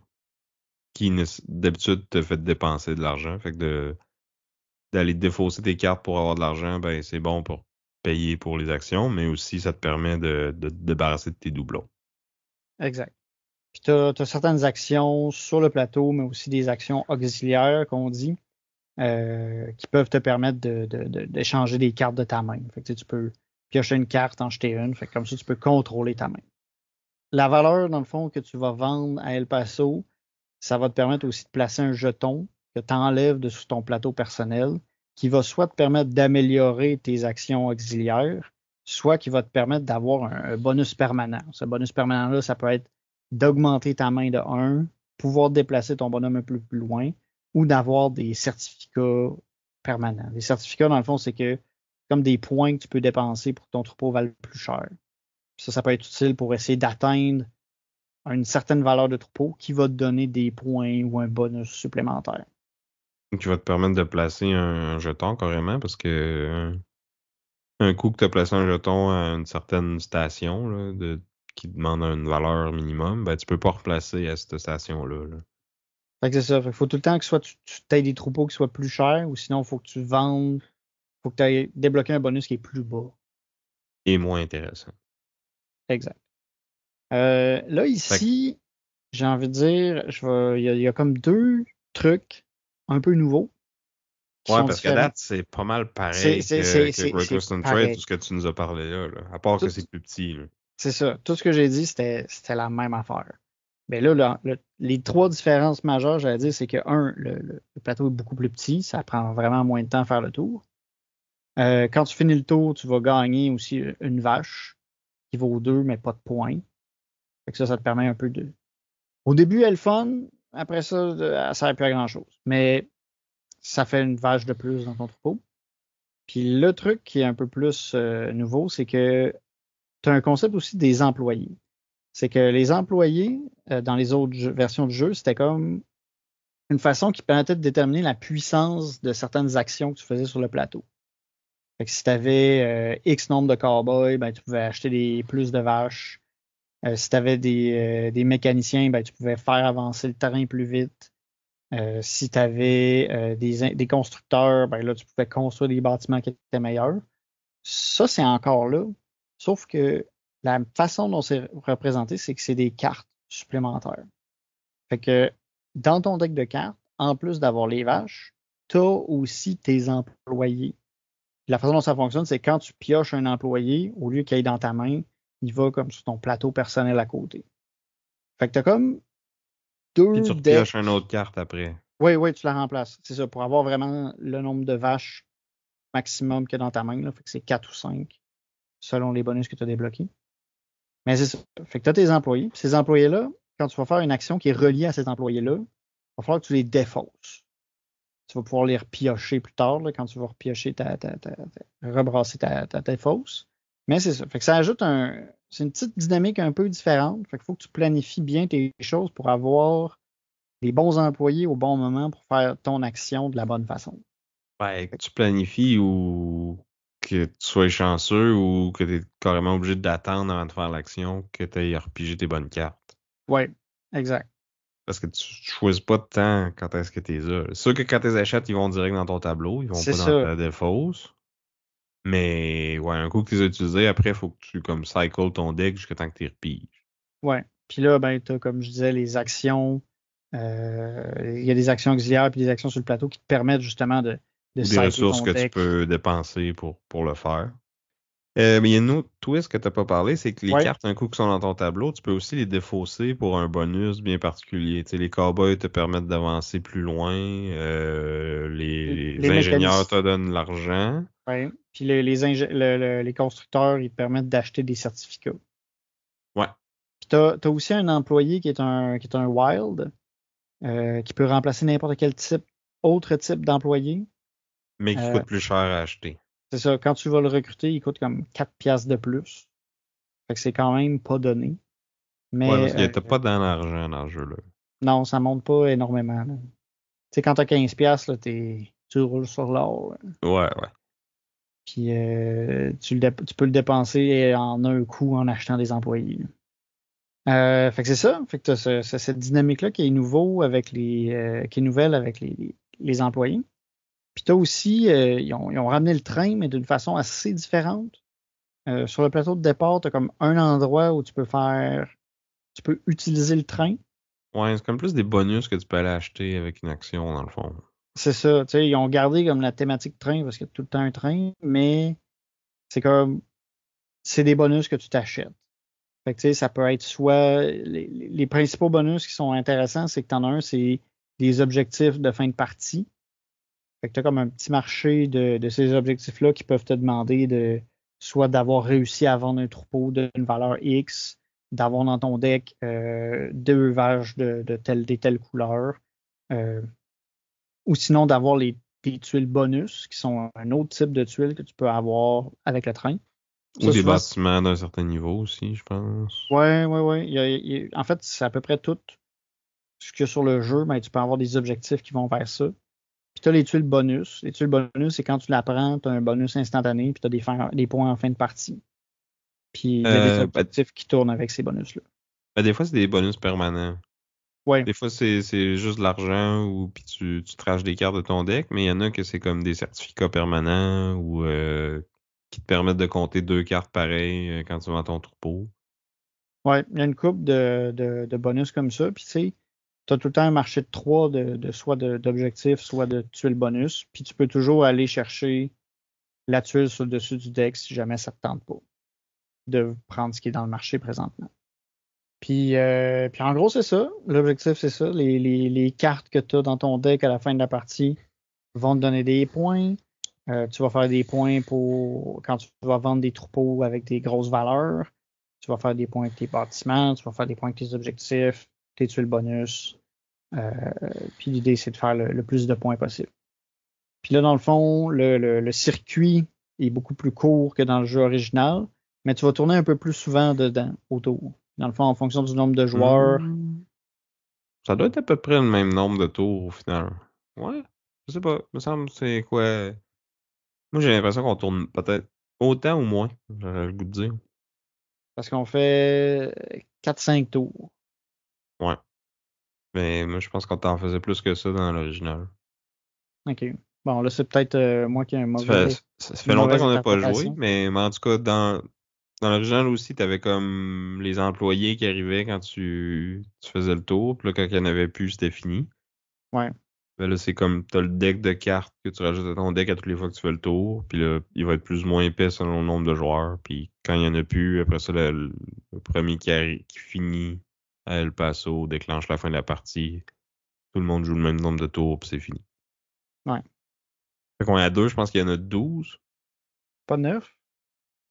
Qui d'habitude te fait dépenser de l'argent. Fait que d'aller défausser tes cartes pour avoir de l'argent, ben c'est bon pour payer pour les actions, mais aussi ça te permet de te débarrasser de tes doublons. Exact. Puis tu as certaines actions sur le plateau, mais aussi des actions auxiliaires qu'on dit, qui peuvent te permettre d'échanger des cartes de ta main. Fait que, tu peux piocher une carte, en jeter une. Fait que, comme ça, tu peux contrôler ta main. La valeur, dans le fond, que tu vas vendre à El Paso, ça va te permettre aussi de placer un jeton que tu enlèves de sous ton plateau personnel, qui va soit te permettre d'améliorer tes actions auxiliaires, soit qui va te permettre d'avoir un bonus permanent. Ce bonus permanent-là, ça peut être d'augmenter ta main de 1, pouvoir déplacer ton bonhomme un peu plus loin, ou d'avoir des certificats permanents. Les certificats, dans le fond, c'est que comme des points que tu peux dépenser pour que ton troupeau vale plus cher. Ça peut être utile pour essayer d'atteindre une certaine valeur de troupeau qui va te donner des points ou un bonus supplémentaire. Qui va te permettre de placer un jeton carrément, parce que un coup que tu as placé un jeton à une certaine station là, qui demande une valeur minimum, ben tu peux pas replacer à cette station-là. Là. Fait que c'est ça. Fait qu'il faut tout le temps que soit tu aies des troupeaux qui soient plus chers ou sinon il faut que tu vendes, faut que tu aies débloqué un bonus qui est plus bas. Et moins intéressant. Exact. Là, Fait que, ici, j'ai envie de dire, il y a comme deux trucs un peu nouveaux qui ouais, sont parce qu'à différents. date, c'est pas mal C'est pareil c'est- c'est- que c'est- Great c'est Western Trade, tout pareil. ce que tu nous as parlé là. À part que Tout, c'est plus petit. Là. c'est ça. Tout ce que j'ai dit, c'était la même affaire. Mais là, les trois différences majeures, j'allais dire, c'est que, un, le plateau est beaucoup plus petit, ça prend vraiment moins de temps à faire le tour. Quand tu finis le tour, tu vas gagner aussi une vache qui vaut 2, mais pas de points. Fait que ça te permet un peu de. Au début, elle est fun. Après ça, elle sert plus à grand-chose. Mais ça fait une vache de plus dans ton troupeau. Puis le truc qui est un peu plus nouveau, c'est que tu as un concept aussi des employés. C'est que les employés, dans les autres versions du jeu, c'était comme une façon qui permettait de déterminer la puissance de certaines actions que tu faisais sur le plateau. Fait que si tu avais X nombre de cowboys, ben, tu pouvais acheter plus de vaches. Si tu avais des mécaniciens, ben, tu pouvais faire avancer le terrain plus vite. Si tu avais des constructeurs, ben, là, tu pouvais construire des bâtiments qui étaient meilleurs. Ça, c'est encore là. Sauf que la façon dont c'est représenté, c'est que c'est des cartes supplémentaires. Fait que dans ton deck de cartes, en plus d'avoir les vaches, tu as aussi tes employés. La façon dont ça fonctionne, c'est quand tu pioches un employé, au lieu qu'il aille dans ta main, il va comme sur ton plateau personnel à côté. Fait que tu as comme Puis deux tu repioches une decks. autre carte après. Oui, oui, tu la remplaces. C'est ça, pour avoir vraiment le nombre de vaches maximum que dans ta main. Là. Fait que c'est 4 ou 5 selon les bonus que tu as débloqués. Mais c'est ça. Fait que tu as tes employés. Puis ces employés-là, quand tu vas faire une action qui est reliée à ces employés-là, il va falloir que tu les défausses. Tu vas pouvoir les repiocher plus tard, là, quand tu vas repiocher rebrasser ta défausse. Mais c'est ça. Fait que ça ajoute c'est une petite dynamique un peu différente. Fait qu'il faut que tu planifies bien tes choses pour avoir les bons employés au bon moment pour faire ton action de la bonne façon. Ben, que tu planifies ou que tu sois chanceux ou que tu es carrément obligé d'attendre avant de faire l'action que tu aies repigé tes bonnes cartes. Oui, exact. Parce que tu choisis pas de temps quand est-ce que tu les as. C'est sûr que quand tu les achètes, ils vont direct dans ton tableau, ils vont C'est pas dans ça. ta défausse. Mais ouais, un coup que tu les as utilisés, après, il faut que tu comme cycle ton deck jusqu'à temps que tu les repiges. Ouais. Puis là, ben, tu as, comme je disais, les actions. Il y a des actions auxiliaires puis des actions sur le plateau qui te permettent justement de Ou des cycler ressources ton que tu deck. peux dépenser pour le faire. Mais il y a une autre twist que tu n'as pas parlé, c'est que les Ouais. cartes, un coup qui sont dans ton tableau, tu peux aussi les défausser pour un bonus bien particulier. Tu sais, les cowboys te permettent d'avancer plus loin, les Les ingénieurs te mécaniciens. donnent l'argent. Ouais. Puis les constructeurs, ils te permettent d'acheter des certificats. Ouais, Puis tu as aussi un employé qui est un wild, qui peut remplacer n'importe quel autre type d'employé. mais qui Euh, coûte plus cher à acheter. c'est ça, quand tu vas le recruter, il coûte comme 4 piastres de plus. Fait que c'est quand même pas donné. Ouais, parce Mais que t'as pas dans l'argent dans le jeu-là. non, ça monte pas énormément. Là. Tu sais, quand t'as 15 piastres, là, tu roules sur l'or. Là. Ouais, ouais. Puis tu peux le dépenser en un coup en achetant des employés. Fait que c'est ça. Fait que t'as cette dynamique-là qui est qui est nouvelle avec les employés. Puis t'as aussi, ils ont ramené le train, mais d'une façon assez différente. Sur le plateau de départ, tu as comme un endroit où tu peux utiliser le train. Ouais, c'est comme plus des bonus que tu peux aller acheter avec une action, dans le fond. C'est ça, tu sais, ils ont gardé comme la thématique train parce qu'il y a tout le temps un train, mais c'est comme, c'est des bonus que tu t'achètes. Fait que tu sais, ça peut être soit, les principaux bonus qui sont intéressants, c'est que tu en as un, c'est des objectifs de fin de partie. Fait que tu as comme un petit marché de ces objectifs-là qui peuvent te demander soit d'avoir réussi à vendre un troupeau d'une valeur X, d'avoir dans ton deck deux vaches des telles couleurs, euh, ou sinon d'avoir des tuiles bonus, qui sont un autre type de tuiles que tu peux avoir avec le train. Ou Ça, des souvent, bâtiments d'un certain niveau aussi, je pense. ouais. En fait, c'est à peu près tout ce qu'il y a sur le jeu, mais tu peux avoir des objectifs qui vont vers ça. Puis tu as les tuiles bonus. Les tuiles bonus, c'est quand tu la prends, tu as un bonus instantané, puis tu as des points en fin de partie. Puis il y a des Ben, objectifs qui tournent avec ces bonus-là. des fois, c'est des bonus permanents. Ouais, Des fois, c'est juste de l'argent ou puis tu traches des cartes de ton deck, mais il y en a que c'est comme des certificats permanents ou qui te permettent de compter 2 cartes pareilles quand tu vends ton troupeau. ouais. Il y a une coupe de bonus comme ça. Puis tu sais, tu as tout le temps un marché de 3 soit d'objectifs, soit de tuiles bonus. Puis tu peux toujours aller chercher la tuile sur le dessus du deck si jamais ça ne te tente pas de prendre ce qui est dans le marché présentement. Puis en gros, c'est ça. L'objectif, c'est ça. Les cartes que tu as dans ton deck à la fin de la partie vont te donner des points. Tu vas faire des points pour quand tu vas vendre des troupeaux avec des grosses valeurs. Tu vas faire des points avec tes bâtiments. Tu vas faire des points avec tes objectifs, tes tuiles bonus. Euh, puis l'idée, c'est de faire le plus de points possible. Puis là, dans le fond, le circuit est beaucoup plus court que dans le jeu original, mais tu vas tourner un peu plus souvent dedans, autour. Dans le fond, en fonction du nombre de joueurs. Hmm. Ça doit être à peu près le même nombre de tours au final. Ouais, je sais pas. Il me semble que c'est quoi. Moi, j'ai l'impression qu'on tourne peut-être autant ou moins, j'aurais le goût de dire. Parce qu'on fait 4-5 tours. Ouais. Mais moi, je pense qu'on t'en faisait plus que ça dans l'original. OK. Bon, là, c'est peut-être moi qui ai Ça fait une longtemps mauvaise qu'on n'a pas joué, interprétation. mais en tout cas, dans l'original aussi, t'avais comme les employés qui arrivaient quand tu faisais le tour. Puis là, quand il n'y en avait plus, c'était fini. Ouais. Ben là, c'est comme t'as le deck de cartes que tu rajoutes à ton deck à toutes les fois que tu fais le tour. Puis là, il va être plus ou moins épais selon le nombre de joueurs. Puis quand il n'y en a plus, après ça, le premier qui finit à El Paso déclenche la fin de la partie. Tout le monde joue le même nombre de tours, puis c'est fini. Ouais. Fait qu'on est à deux, je pense qu'il y en a 12. Pas de neuf?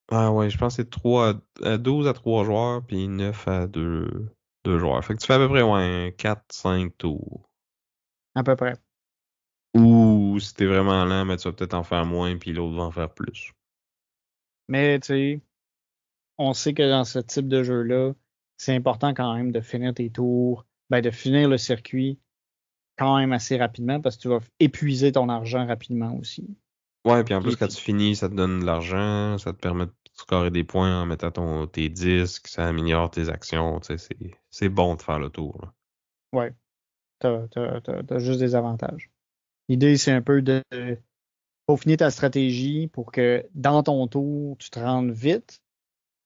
Ah ouais, je pense que c'est 12 à 3 joueurs, puis 9 à deux joueurs. Fait que tu fais à peu près ouais, 4-5 tours. À peu près. Ou si t'es vraiment lent, mais tu vas peut-être en faire moins, puis l'autre va en faire plus. Mais, tu sais, on sait que dans ce type de jeu-là, c'est important quand même de finir tes tours, ben, de finir le circuit quand même assez rapidement parce que tu vas épuiser ton argent rapidement aussi. Ouais, puis en plus, Puis, quand tu finis, ça te donne de l'argent, ça te permet de scorer des points en mettant tes disques, ça améliore tes actions, tu sais, c'est bon de faire le tour, là. ouais, t'as juste des avantages. L'idée, c'est un peu de peaufiner ta stratégie pour que dans ton tour, tu te rendes vite,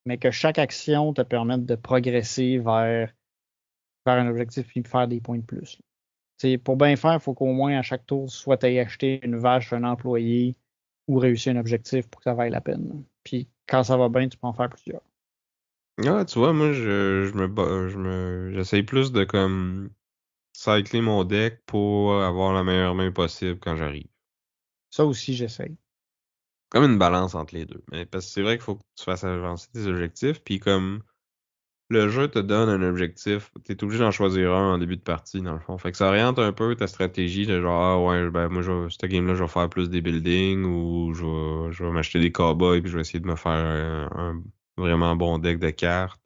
mais que chaque action te permette de progresser vers un objectif et de faire des points de plus. T'sais, pour bien faire, il faut qu'au moins à chaque tour, soit tu aies acheté une vache, un employé ou réussi un objectif pour que ça vaille la peine. Puis quand ça va bien, tu peux en faire plusieurs. Ah, tu vois, moi, j'essaye plus de comme cycler mon deck pour avoir la meilleure main possible quand j'arrive. Ça aussi, j'essaye. Comme une balance entre les deux. Mais parce que c'est vrai qu'il faut que tu fasses avancer tes objectifs, puis comme le jeu te donne un objectif, t'es obligé d'en choisir un en début de partie, dans le fond. Fait que ça oriente un peu ta stratégie de genre, ah ouais, ben moi, cette game-là, je vais faire plus des buildings ou je vais m'acheter des cowboys puis je vais essayer de me faire un vraiment bon deck de cartes.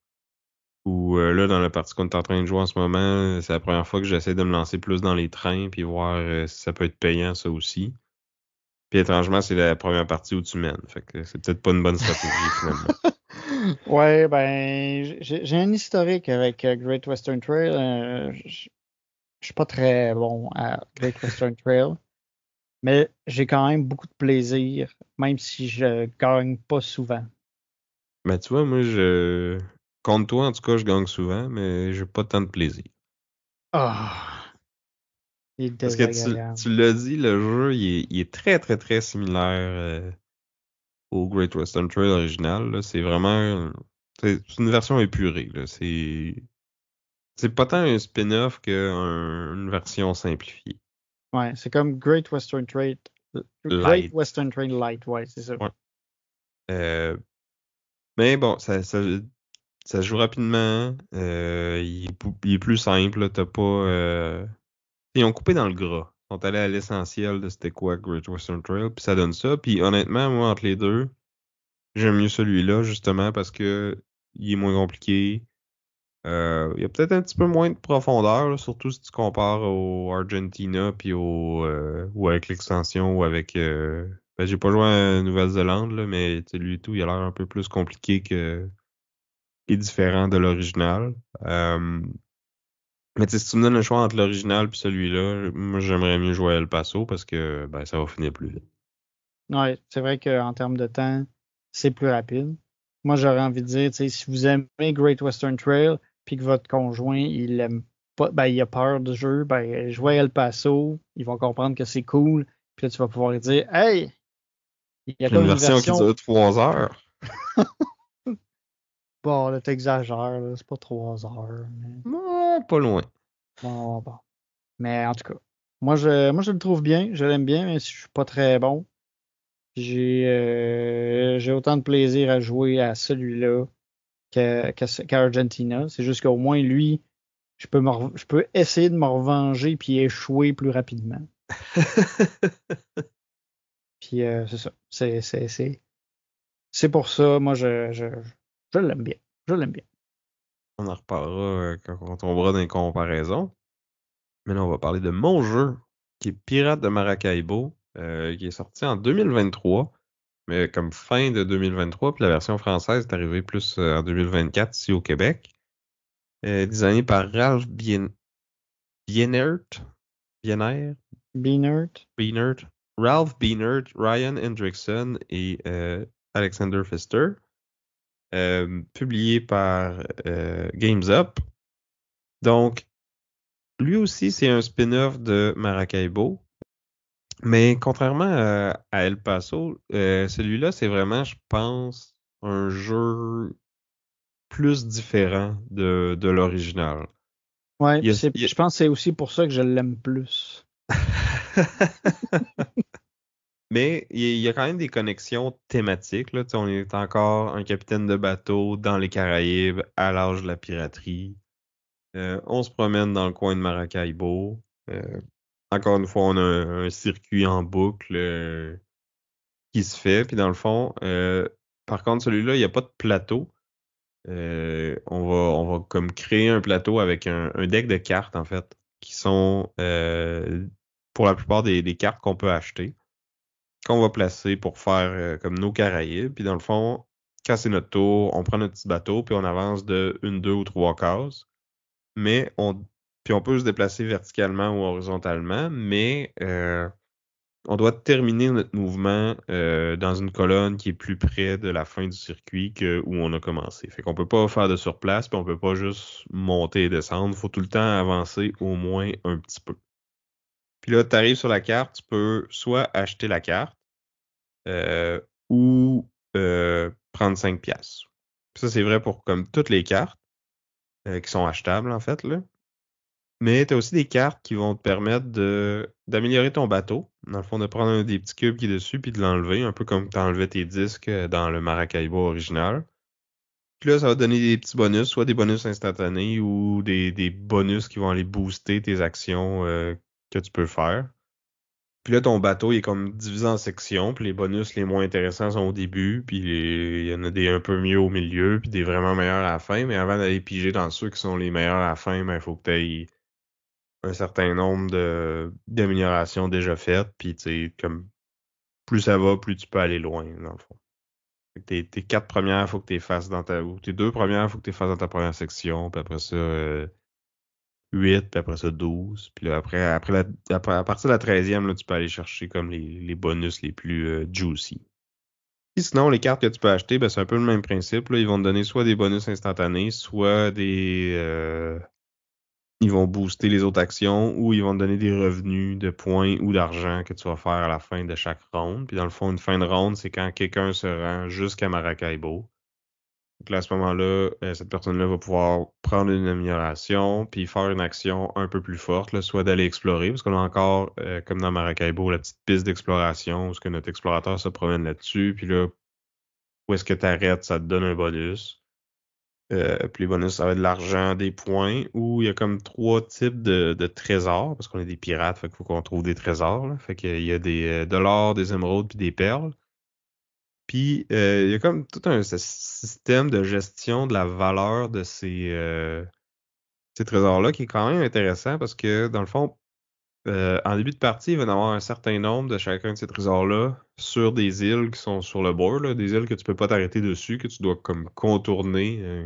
Ou là, dans la partie qu'on est en train de jouer en ce moment, c'est la première fois que j'essaie de me lancer plus dans les trains puis voir si ça peut être payant, ça aussi. Puis étrangement, c'est la première partie où tu mènes. Fait que c'est peut-être pas une bonne stratégie finalement. Ouais, ben, j'ai un historique avec Great Western Trail. Je suis pas très bon à Great Western Trail, mais j'ai quand même beaucoup de plaisir, même si je gagne pas souvent. Mais tu vois, moi, contre toi, en tout cas, je gagne souvent, mais j'ai pas tant de plaisir. Ah, il est Parce que désagréable. tu l'as dit, le jeu, il est très, très, très similaire au Great Western Trail original, là. C'est vraiment... C'est une version épurée, là. C'est pas tant un spin-off qu'une version simplifiée. Ouais, c'est comme Great Western Trail. Great Light. Western Trail Light, ouais, c'est ça. Ouais. Euh, mais bon, ça se joue rapidement. Il est plus simple, là. T'as pas... Ils ont coupé dans le gras. Ils sont allés à l'essentiel de c'était quoi Great Western Trail, puis ça donne ça. Puis honnêtement, moi, entre les deux, J'aime mieux celui-là, justement, parce que il est moins compliqué. Il y a peut-être un petit peu moins de profondeur, là, surtout si tu compares au Argentina puis ou avec l'extension ou avec ben, j'ai pas joué à Nouvelle-Zélande, là, mais tu sais, lui et tout, il a l'air un peu plus compliqué que et différent de l'original. Euh, mais tu sais, si tu me donnes le choix entre l'original et celui-là, moi j'aimerais mieux jouer à El Paso parce que ben ça va finir plus vite. Ouais, c'est vrai qu'en termes de temps, c'est plus rapide. Moi, j'aurais envie de dire, tu sais, si vous aimez Great Western Trail, puis que votre conjoint, il aime pas, ben, il a peur du jeu, ben, jouez à El Paso, ils vont comprendre que c'est cool, puis là, tu vas pouvoir lui dire, hey, il y a Une comme une version qui version, dure 3 heures. bon, là, t'exagères, là, c'est pas 3 heures, mais Pas loin. bon, bon. Mais en tout cas, moi, je le trouve bien, je l'aime bien, mais je suis pas très bon. J'ai autant de plaisir à jouer à celui-là qu'à Argentina. C'est juste qu'au moins, lui, je peux essayer de me revenger puis échouer plus rapidement. Puis c'est ça. C'est pour ça, moi, je l'aime bien. Je l'aime bien. On en reparlera quand on tombera dans les comparaisons. Mais là, on va parler de mon jeu, qui est Pirate de Maracaibo, qui est sorti en 2023, mais comme fin de 2023, puis la version française est arrivée plus en 2024 ici au Québec. Designé par Ralph Bienert, Bienert, Beanert. Bienert, Ralph Bienert, Ryan Hendrickson et Alexander Pfister. Publié par Games Up. Donc, lui aussi, c'est un spin-off de Maracaibo. Mais contrairement à El Paso, celui-là, c'est vraiment, je pense, un jeu plus différent de l'original. Ouais, Il y puis a- il y a- je pense que c'est aussi pour ça que je l'aime plus. Mais il y a quand même des connexions thématiques, là. Tu sais, on est encore un capitaine de bateau dans les Caraïbes à l'âge de la piraterie. On se promène dans le coin de Maracaibo. Euh, Encore une fois, on a un circuit en boucle qui se fait. Puis dans le fond, par contre, celui-là, il n'y a pas de plateau. On va comme créer un plateau avec un deck de cartes, en fait, qui sont pour la plupart des cartes qu'on peut acheter, qu'on va placer pour faire comme nos Caraïbes. Puis dans le fond, quand c'est notre tour, on prend notre petit bateau, puis on avance de une, deux ou trois cases. Mais puis on peut se déplacer verticalement ou horizontalement, mais on doit terminer notre mouvement dans une colonne qui est plus près de la fin du circuit que où on a commencé. Fait qu'on peut pas faire de surplace, puis on peut pas juste monter et descendre. Faut tout le temps avancer au moins un petit peu. Puis là, tu arrives sur la carte, tu peux soit acheter la carte euh, ou prendre 5 piastres. Puis ça, c'est vrai pour comme toutes les cartes qui sont achetables, en fait, là. Mais tu as aussi des cartes qui vont te permettre d'améliorer ton bateau. Dans le fond, de prendre un des petits cubes qui est dessus puis de l'enlever, un peu comme tu enlevais tes disques dans le Maracaibo original. Puis là, ça va te donner des petits bonus, soit des bonus instantanés ou des bonus qui vont aller booster tes actions que tu peux faire. Puis là, ton bateau, il est comme divisé en sections, puis les bonus les moins intéressants sont au début, puis il y en a des un peu mieux au milieu, puis des vraiment meilleurs à la fin. Mais avant d'aller piger dans ceux qui sont les meilleurs à la fin, ben, il faut que tu ailles un certain nombre d'améliorations déjà faites, puis tu sais, comme plus ça va, plus tu peux aller loin, dans le fond. Fait que tes quatre premières, faut que tu les fasses ou tes deux premières, faut que tu les fasses dans ta première section, puis après ça, 8, puis après ça, 12. Puis là, à partir de la 13e, là, tu peux aller chercher comme les bonus les plus juicy. Puis sinon, les cartes que tu peux acheter, ben, c'est un peu le même principe, là. Ils vont te donner soit des bonus instantanés, soit ils vont booster les autres actions ou ils vont te donner des revenus de points ou d'argent que tu vas faire à la fin de chaque ronde. Puis dans le fond, une fin de ronde, c'est quand quelqu'un se rend jusqu'à Maracaibo. Donc là, à ce moment-là, cette personne-là va pouvoir prendre une amélioration puis faire une action un peu plus forte, là, soit d'aller explorer, parce qu'on a encore, comme dans Maracaibo, la petite piste d'exploration où ce que notre explorateur se promène là-dessus. Puis là, où est-ce que tu arrêtes, ça te donne un bonus. Puis les bonus, ça va être de l'argent, des points, ou il y a comme trois types de trésors, parce qu'on est des pirates, fait qu'il faut qu'on trouve des trésors, là. Fait qu'il y a de l'or, des émeraudes, puis des perles. Puis il y a comme tout un système de gestion de la valeur de ces trésors-là qui est quand même intéressant parce que dans le fond, en début de partie, il va y en avoir un certain nombre de chacun de ces trésors-là sur des îles qui sont sur le bord, là, des îles que tu peux pas t'arrêter dessus, que tu dois comme contourner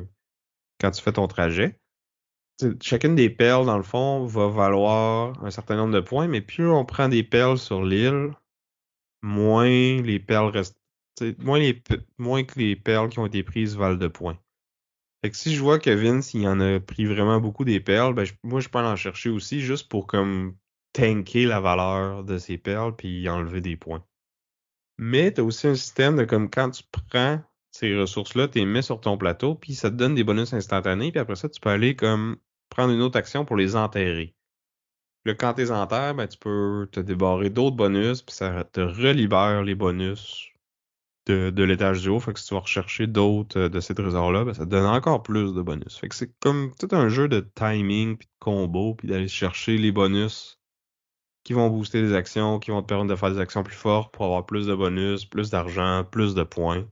quand tu fais ton trajet. Chacune des perles, dans le fond, va valoir un certain nombre de points, mais plus on prend des perles sur l'île, moins les perles restent, moins que les perles qui ont été prises valent de points. Fait que si je vois que Vince, il en a pris vraiment beaucoup des perles, ben moi je peux en chercher aussi juste pour comme tanker la valeur de ces perles puis y enlever des points. Mais t'as aussi un système de comme quand tu prends ces ressources-là, tu les mets sur ton plateau, puis ça te donne des bonus instantanés, puis après ça, tu peux aller comme prendre une autre action pour les enterrer. Là, quand tu les enterres, ben, tu peux te débarrer d'autres bonus, puis ça te relibère les bonus de l'étage du haut. Fait que si tu vas rechercher d'autres de ces trésors-là, ben, ça te donne encore plus de bonus. Fait que c'est comme tout un jeu de timing, puis de combo, puis d'aller chercher les bonus qui vont booster des actions, qui vont te permettre de faire des actions plus fortes pour avoir plus de bonus, plus d'argent, plus de points.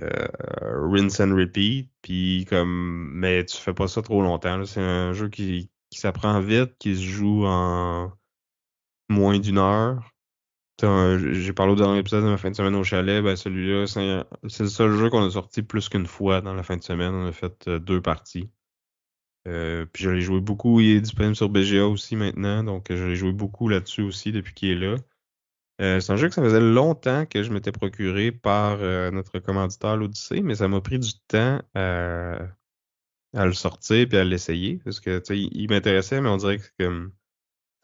Euh, Rinse and repeat, puis comme, mais tu fais pas ça trop longtemps, là. C'est un jeu qui s'apprend vite, qui se joue en moins d'une heure. J'ai parlé au dernier épisode de ma fin de semaine au chalet, ben celui-là, c'est le seul jeu qu'on a sorti plus qu'une fois dans la fin de semaine. On a fait deux parties. Puis je l'ai joué beaucoup. Il est disponible sur BGA aussi maintenant, donc je l'ai joué beaucoup là-dessus aussi depuis qu'il est là. C'est un jeu que ça faisait longtemps que je m'étais procuré par notre commanditaire l'Odyssée, mais ça m'a pris du temps à le sortir puis à l'essayer parce que tu sais, il m'intéressait, mais on dirait que comme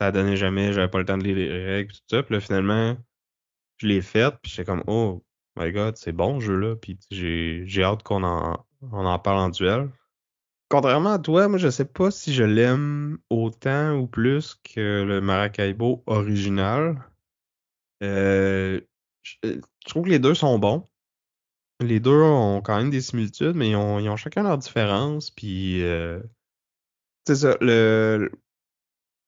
ça donnait jamais, j'avais pas le temps de lire les règles tout ça. Puis là, finalement, je l'ai fait, puis j'étais comme oh my god, c'est bon ce jeu-là, puis j'ai hâte on en parle en duel. Contrairement à toi, moi je sais pas si je l'aime autant ou plus que le Maracaibo original. Euh, je trouve que les deux sont bons. Les deux ont quand même des similitudes, mais ils ont chacun leurs différences. Puis, c'est ça.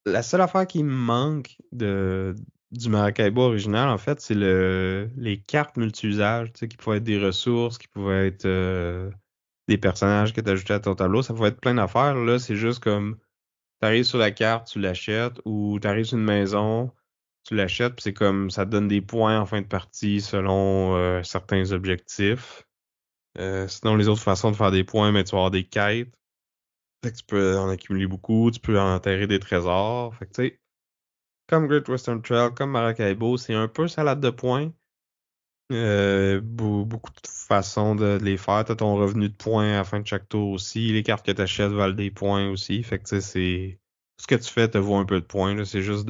La seule affaire qui me manque du Maracaibo original, en fait, c'est les cartes multi-usages, tu sais, qui pouvaient être des ressources, qui pouvaient être des personnages que tu ajoutais à ton tableau. Ça pouvait être plein d'affaires. Là, c'est juste comme, t'arrives sur la carte, tu l'achètes, ou t'arrives sur une maison, tu l'achètes, puis c'est comme, ça te donne des points en fin de partie selon certains objectifs. Sinon, les autres façons de faire des points, mais tu vas avoir des quêtes. Fait que tu peux en accumuler beaucoup, tu peux enterrer des trésors. Fait que tu sais, comme Great Western Trail, comme Maracaibo, c'est un peu salade de points. Beaucoup de façons de les faire. T'as ton revenu de points à la fin de chaque tour aussi. Les cartes que t'achètes valent des points aussi. Fait que tu sais, c'est. Ce que tu fais te vaut un peu de points, là. C'est juste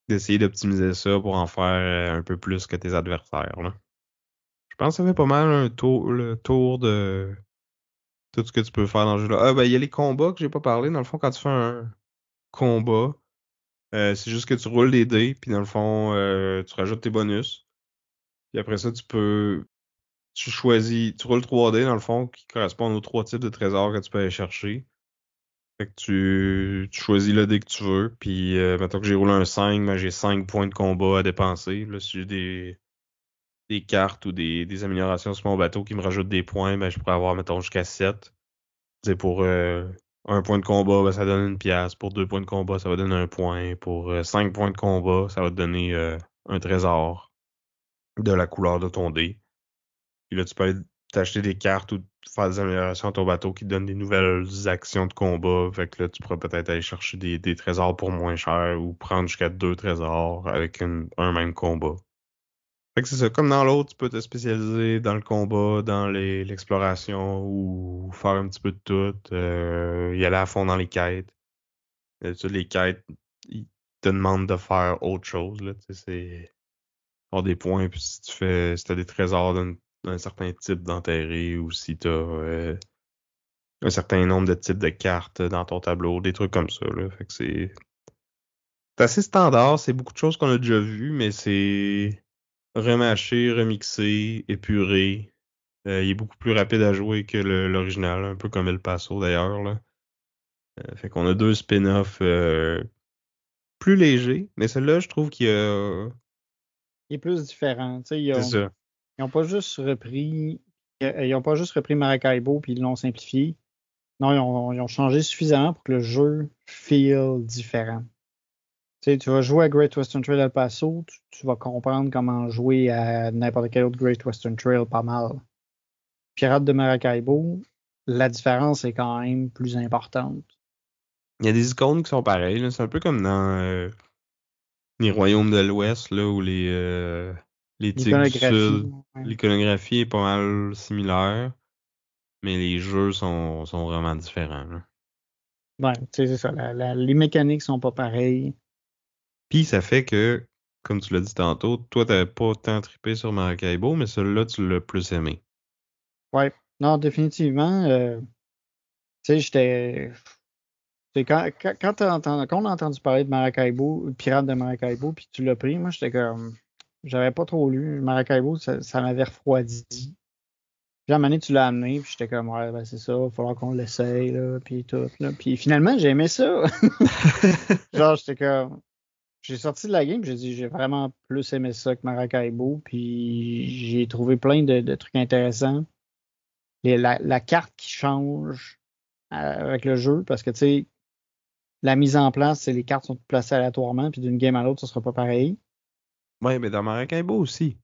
d'essayer d'optimiser ça pour en faire un peu plus que tes adversaires, là. Je pense que ça fait pas mal le tour de tout ce que tu peux faire dans le jeu-là. Ah, ben, il y a les combats que j'ai pas parlé. Dans le fond, quand tu fais un combat, c'est juste que tu roules les dés, puis dans le fond, tu rajoutes tes bonus. Puis après ça, tu choisis, tu roules 3 dés, dans le fond, qui correspondent aux trois types de trésors que tu peux aller chercher. Fait que tu choisis le dé que tu veux, puis mettons que j'ai roulé un 5, ben, j'ai 5 points de combat à dépenser. Là, si j'ai des cartes ou des améliorations sur mon bateau qui me rajoutent des points, ben, je pourrais avoir, mettons, jusqu'à 7. C'est pour un point de combat, ben, ça donne une pièce. Pour 2 points de combat, ça va donner un point. Pour 5 points de combat, ça va te donner un trésor de la couleur de ton dé. Puis là, tu peux aller t'acheter des cartes ou faire des améliorations à ton bateau qui te donnent des nouvelles actions de combat. Fait que là, tu pourrais peut-être aller chercher des trésors pour moins cher ou prendre jusqu'à 2 trésors avec un même combat. Fait que c'est ça. Comme dans l'autre, tu peux te spécialiser dans le combat, dans l'exploration ou faire un petit peu de tout. Y aller à fond dans les quêtes. D'habitude, les quêtes, ils te demandent de faire autre chose, là. Tu sais, c'est avoir des points, puis si t'as des trésors d'un certain type d'enterré ou si t'as un certain nombre de types de cartes dans ton tableau, des trucs comme ça, là. Fait que c'est assez standard. C'est beaucoup de choses qu'on a déjà vues, mais c'est remâché, remixé, épuré. Il est beaucoup plus rapide à jouer que l'original, un peu comme El Paso d'ailleurs, là. Fait qu'on a deux spin-offs plus légers, mais celui-là, je trouve qu'il y a. Il est plus différent. Tu sais, C'est ça. Ils n'ont pas juste repris. Ils ont pas juste repris Maracaibo puis ils l'ont simplifié. Non, ils ont changé suffisamment pour que le jeu feel différent. Tu sais, tu vas jouer à Great Western Trail El Paso, tu vas comprendre comment jouer à n'importe quel autre Great Western Trail pas mal. Pirates de Maracaibo, la différence est quand même plus importante. Il y a des icônes qui sont pareilles, là. C'est un peu comme dans les royaumes de l'Ouest, là, où les Tigres du L'iconographie, Sud, ouais. l'iconographie est pas mal similaire, mais les jeux sont vraiment différents, là. Ouais, tu sais, c'est ça. Les mécaniques sont pas pareilles. Puis ça fait que, comme tu l'as dit tantôt, toi, t'avais pas tant trippé sur Maracaibo, mais celui-là, tu l'as plus aimé. Ouais. Non, définitivement. Tu sais, j'étais. C'est quand on a entendu parler de Maracaibo, Pirates de Maracaibo, puis tu l'as pris, moi j'étais comme. J'avais pas trop lu. Maracaibo, ça m'avait refroidi. Puis à un moment donné, tu l'as amené, puis j'étais comme, ouais, ben c'est ça, il va falloir qu'on l'essaye, là, puis tout, là. Puis finalement, j'ai aimé ça. Genre, j'étais comme. J'ai sorti de la game, j'ai dit, j'ai vraiment plus aimé ça que Maracaibo, puis j'ai trouvé plein de trucs intéressants. Et la carte qui change avec le jeu, parce que, tu sais, la mise en place, c'est les cartes sont placées aléatoirement, puis d'une game à l'autre, ça sera pas pareil. Ouais, mais dans Maracaibo aussi.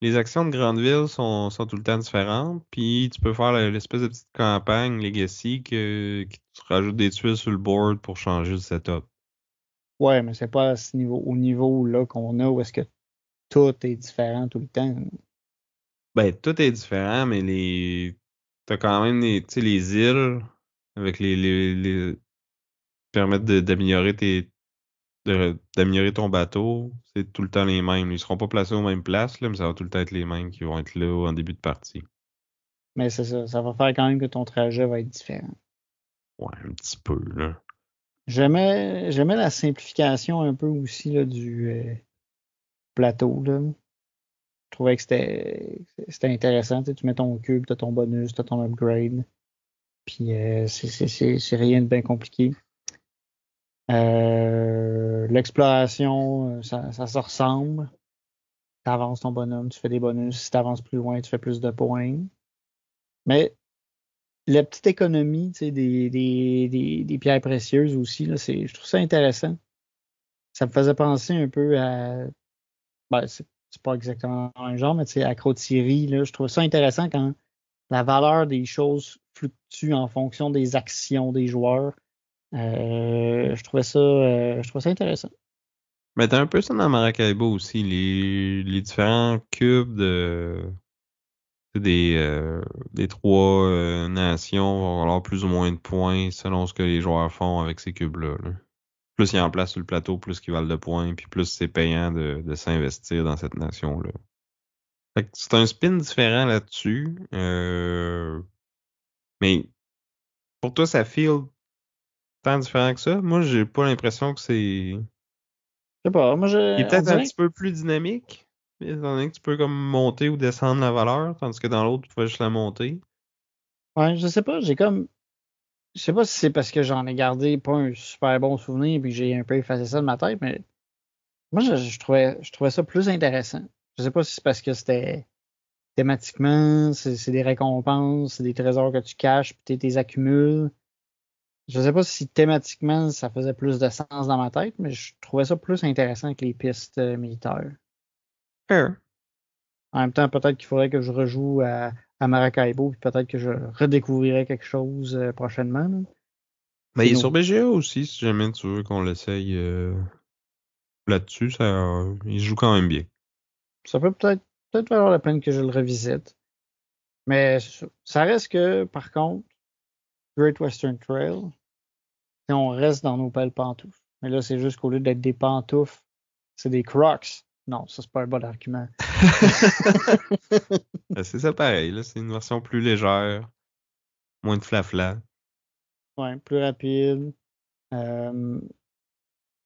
Les actions de grande ville sont tout le temps différentes, puis tu peux faire l'espèce de petite campagne Legacy qui te rajoute des tuiles sur le board pour changer le setup. Ouais, mais c'est pas à ce niveau, au niveau là qu'on a où est-ce que tout est différent tout le temps. Ben, tout est différent, mais t'as quand même tu sais, les îles avec permettent d'améliorer d'améliorer ton bateau. C'est tout le temps les mêmes. Ils seront pas placés aux mêmes places, là, mais ça va tout le temps être les mêmes qui vont être là en début de partie. Mais c'est ça, ça va faire quand même que ton trajet va être différent. Ouais, un petit peu, là. J'aimais la simplification un peu aussi là, du plateau. Là. Je trouvais que c'était intéressant. Tu sais, tu mets ton cube, tu as ton bonus, tu as ton upgrade. Puis c'est rien de bien compliqué. L'exploration, ça se ressemble. Tu avances ton bonhomme, tu fais des bonus. Si tu avances plus loin, tu fais plus de points. Mais la petite économie, tu sais, des pierres précieuses aussi, là, je trouve ça intéressant. Ça me faisait penser un peu à. Ben, c'est pas exactement un genre, mais tu sais, à Crow-Thierry, là, je trouve ça intéressant quand la valeur des choses fluctue en fonction des actions des joueurs. Je trouvais ça intéressant. Mais t'as un peu ça dans Maracaibo aussi, les différents cubes des trois nations vont avoir plus ou moins de points selon ce que les joueurs font avec ces cubes-là, là. Plus ils en placent sur le plateau, plus qu'ils valent de points, puis plus c'est payant de s'investir dans cette nation-là. Fait que c'est un spin différent là-dessus. Mais pour toi, ça feel tant différent que ça? Moi, j'ai pas l'impression que c'est. Je sais pas, moi, Il est on peut-être un dirait. petit peu plus dynamique, étant donné que tu peux comme monter ou descendre la valeur, tandis que dans l'autre, tu peux juste la monter. Ouais, je sais pas, j'ai comme. Je sais pas si c'est parce que j'en ai gardé pas un super bon souvenir puis que j'ai un peu effacé ça de ma tête, mais moi, je trouvais ça plus intéressant. Je sais pas si c'est parce que c'était thématiquement, c'est des récompenses, c'est des trésors que tu caches puis tu les accumules. Je sais pas si thématiquement ça faisait plus de sens dans ma tête, mais je trouvais ça plus intéressant que les pistes militaires. Fair. En même temps, peut-être qu'il faudrait que je rejoue à Maracaibo, puis peut-être que je redécouvrirai quelque chose prochainement. Là. Ben, C'est il est sur nos. BGA aussi, si jamais tu veux qu'on l'essaye là-dessus, il se joue quand même bien. Ça peut peut-être valoir la peine que je le revisite. Mais ça reste que, par contre, Great Western Trail, si on reste dans nos belles pantoufles. Mais là, c'est juste qu'au lieu d'être des pantoufles, c'est des Crocs. Non, ça, c'est pas un bon argument. Ben, c'est ça pareil, là, c'est une version plus légère, moins de flafla. Ouais, plus rapide. Euh,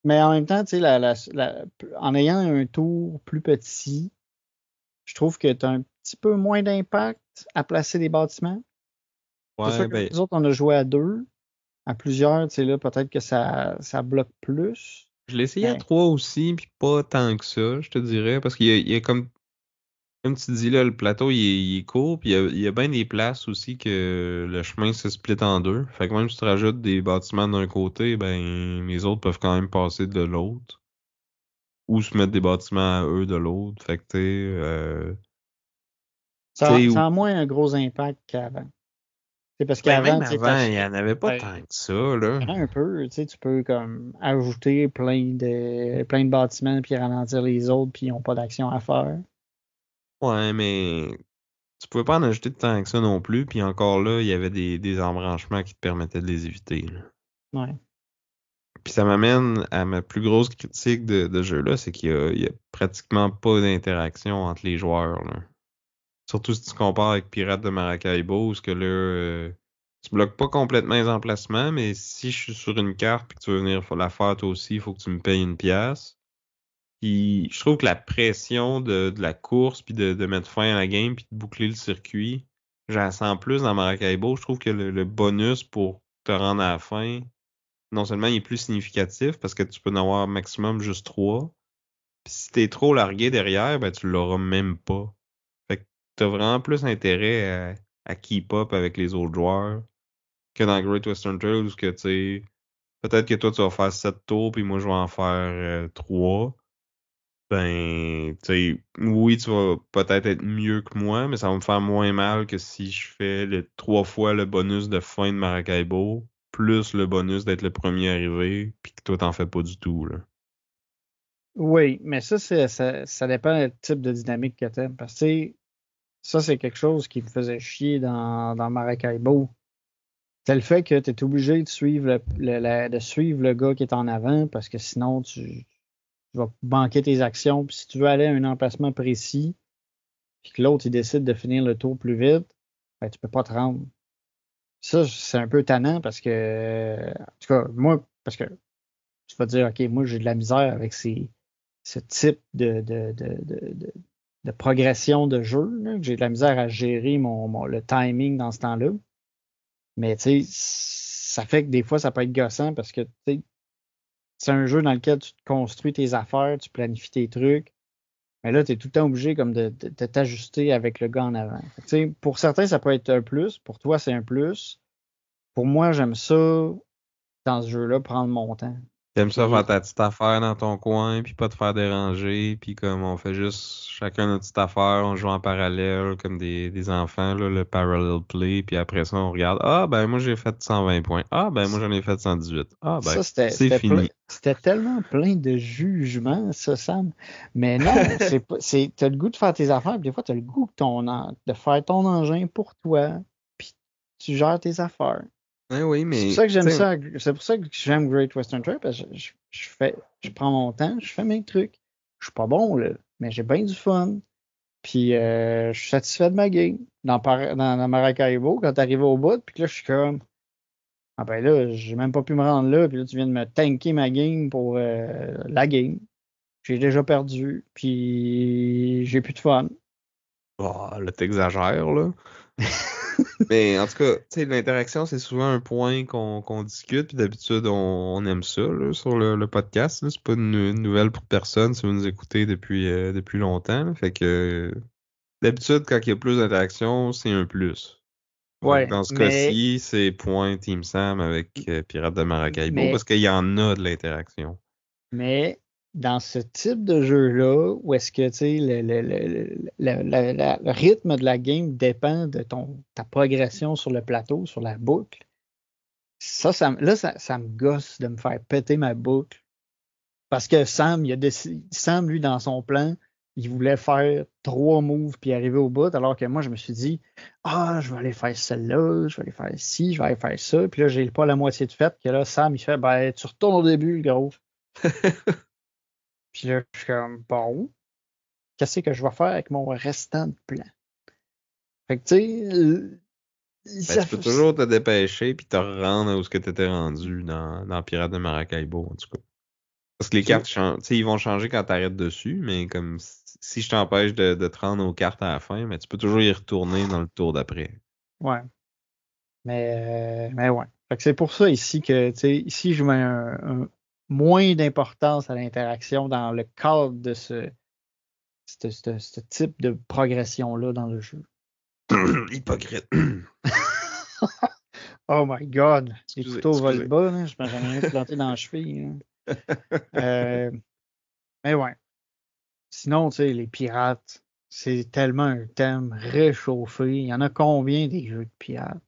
mais en même temps, tu sais, en ayant un tour plus petit, je trouve que tu as un petit peu moins d'impact à placer des bâtiments. C'est Ouais, sûr que ben, nous autres, on a joué à deux. À plusieurs, tu sais, là, peut-être que ça bloque plus. je l'ai essayé à Mais 3 aussi, puis pas tant que ça, je te dirais, parce qu'il y a comme Comme tu dis, là, le plateau, il est court, puis il y a bien des places aussi que le chemin se split en deux. Fait que même si tu rajoutes des bâtiments d'un côté, ben, les autres peuvent quand même passer de l'autre. Ou se mettre des bâtiments à eux de l'autre. Fait que, Ça, tu sais, ça a moins un gros impact qu'avant. C'est parce ben, même qu'avant, tu sais, avant, il n'y en avait pas ben, tant que ça, là. un peu, tu sais, tu peux comme ajouter plein de bâtiments puis ralentir les autres puis ils n'ont pas d'action à faire. Ouais, mais tu pouvais pas en ajouter de tant que ça non plus, puis encore là, il y avait des embranchements qui te permettaient de les éviter, là. Ouais. Puis ça m'amène à ma plus grosse critique de ce jeu-là, c'est qu'il y a pratiquement pas d'interaction entre les joueurs, là. Surtout si tu compares avec Pirates de Maracaibo, où ce que là, tu bloques pas complètement les emplacements, mais si je suis sur une carte et que tu veux venir la faire toi aussi, il faut que tu me payes une pièce. Puis je trouve que la pression de la course, puis de mettre fin à la game, puis de boucler le circuit, j'en sens plus dans Maracaibo. Je trouve que le bonus pour te rendre à la fin, non seulement il est plus significatif, parce que tu peux en avoir maximum juste 3, puis si t'es trop largué derrière, ben tu l'auras même pas. Fait que t'as vraiment plus intérêt à keep up avec les autres joueurs que dans Great Western Trail où ce que tu sais, peut-être que toi tu vas faire 7 tours puis moi je vais en faire 3. Ben, tu sais, oui, tu vas peut-être être mieux que moi, mais ça va me faire moins mal que si je fais 3 fois le bonus de fin de Maracaibo, plus le bonus d'être le premier arrivé, puis que toi t'en fais pas du tout, là. Oui, mais ça dépend du type de dynamique que tu aimes. Parce que tu sais, ça, c'est quelque chose qui me faisait chier dans Maracaibo. C'est le fait que tu es obligé de suivre de suivre le gars qui est en avant parce que sinon tu vas banquer tes actions. Puis si tu veux aller à un emplacement précis, puis que l'autre il décide de finir le tour plus vite, ben, tu peux pas te rendre. Ça, c'est un peu tannant parce que, en tout cas, moi, parce que tu vas dire, OK, moi, j'ai de la misère avec ce type de progression de jeu, là, que j'ai de la misère à gérer le timing dans ce temps-là. Mais tu sais, ça fait que des fois, ça peut être gossant parce que tu sais, c'est un jeu dans lequel tu te construis tes affaires, tu planifies tes trucs. Mais là, tu es tout le temps obligé comme de t'ajuster avec le gars en avant. Fait que, tu sais, pour certains, ça peut être un plus. Pour toi, c'est un plus. Pour moi, j'aime ça dans ce jeu-là, prendre mon temps. T'aimes ça faire Puis, ta petite affaire dans ton coin, puis pas te faire déranger, puis comme on fait juste chacun notre petite affaire, on joue en parallèle comme des enfants, là, le parallel play, puis après ça, on regarde, ah ben moi j'ai fait 120 points, ah ben moi j'en ai fait 118, ah ben ça, c'est fini. c'était tellement plein de jugements, ça, Sam. Mais non, t'as le goût de faire tes affaires, puis des fois, t'as le goût de faire ton engin pour toi, puis tu gères tes affaires. Ouais, oui, C'est pour mais ça que tu j'aime sais, ça. C'est pour ça que j'aime Great Western Trail, parce que je prends mon temps, je fais mes trucs. Je suis pas bon, là, mais j'ai bien du fun. Puis je suis satisfait de ma game. Dans Maracaibo, quand t'arrives au bout, puis là, je suis comme, ah ben là, j'ai même pas pu me rendre là, puis là, tu viens de me tanker ma game pour la game. J'ai déjà perdu, puis j'ai plus de fun. oh, là t'exagères là. Mais en tout cas, tu sais, l'interaction, c'est souvent un point qu'on discute, puis d'habitude, on aime ça là, sur le podcast. Là. C'est pas une nouvelle pour personne si vous nous écoutez depuis longtemps. Là. Fait que d'habitude, quand il y a plus d'interaction, c'est un plus. Fait que Ouais, dans ce cas-ci, c'est point Team Sam avec Pirates de Maracaibo mais parce qu'il y en a de l'interaction. Mais dans ce type de jeu-là, où est-ce que tu sais, le rythme de la game dépend de ta progression sur le plateau, sur la boucle, ça me gosse de me faire péter ma boucle. Parce que Sam, lui, dans son plan, il voulait faire 3 moves puis arriver au bout, alors que moi, je me suis dit, ah, je vais aller faire celle-là, je vais aller faire ci, je vais aller faire ça. Puis là, j'ai pas la moitié de fait, que là, Sam, il fait, ben, tu retournes au début, gros. Puis là, je suis comme, bon, qu'est-ce que je vais faire avec mon restant de plan? Fait que, tu sais, Ben, ça tu peux toujours te dépêcher puis te rendre où ce que tu étais rendu dans Pirates de Maracaibo, en tout cas. Parce que les cartes changent, tu sais, ils vont changer quand tu arrêtes dessus, mais comme si je t'empêche de te rendre aux cartes à la fin, mais tu peux toujours y retourner dans le tour d'après. ouais, mais ouais. Fait que c'est pour ça ici que, tu sais, ici, je mets moins d'importance à l'interaction dans le cadre ce type de progression-là dans le jeu. Hypocrite. Oh my god! Les couteaux volent Excusez. bas, là, je m'en jamais planté dans la cheville. Mais ouais. Sinon, tu sais, les pirates, c'est tellement un thème réchauffé. Il y en a combien des jeux de pirates?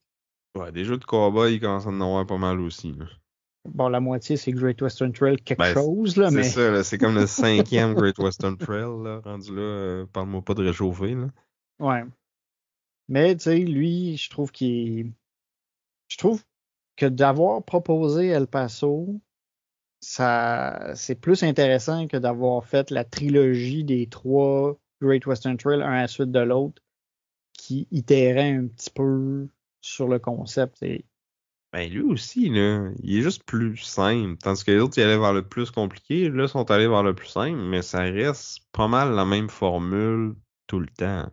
Ouais, des jeux de combat, ils commencent à en avoir pas mal aussi. Là. Bon, la moitié, c'est Great Western Trail quelque Ben, chose, là, c'est mais ça, là, c'est comme le 5e Great Western Trail, là, rendu là, parle-moi pas de réchauffer, là. ouais. Mais tu sais, lui, je trouve que d'avoir proposé El Paso, ça c'est plus intéressant que d'avoir fait la trilogie des 3 Great Western Trail, un à la suite de l'autre, qui itérait un petit peu sur le concept. Ben, lui aussi, là, il est juste plus simple. Tandis que les autres, ils allaient vers le plus compliqué. Là, ils sont allés vers le plus simple, mais ça reste pas mal la même formule tout le temps.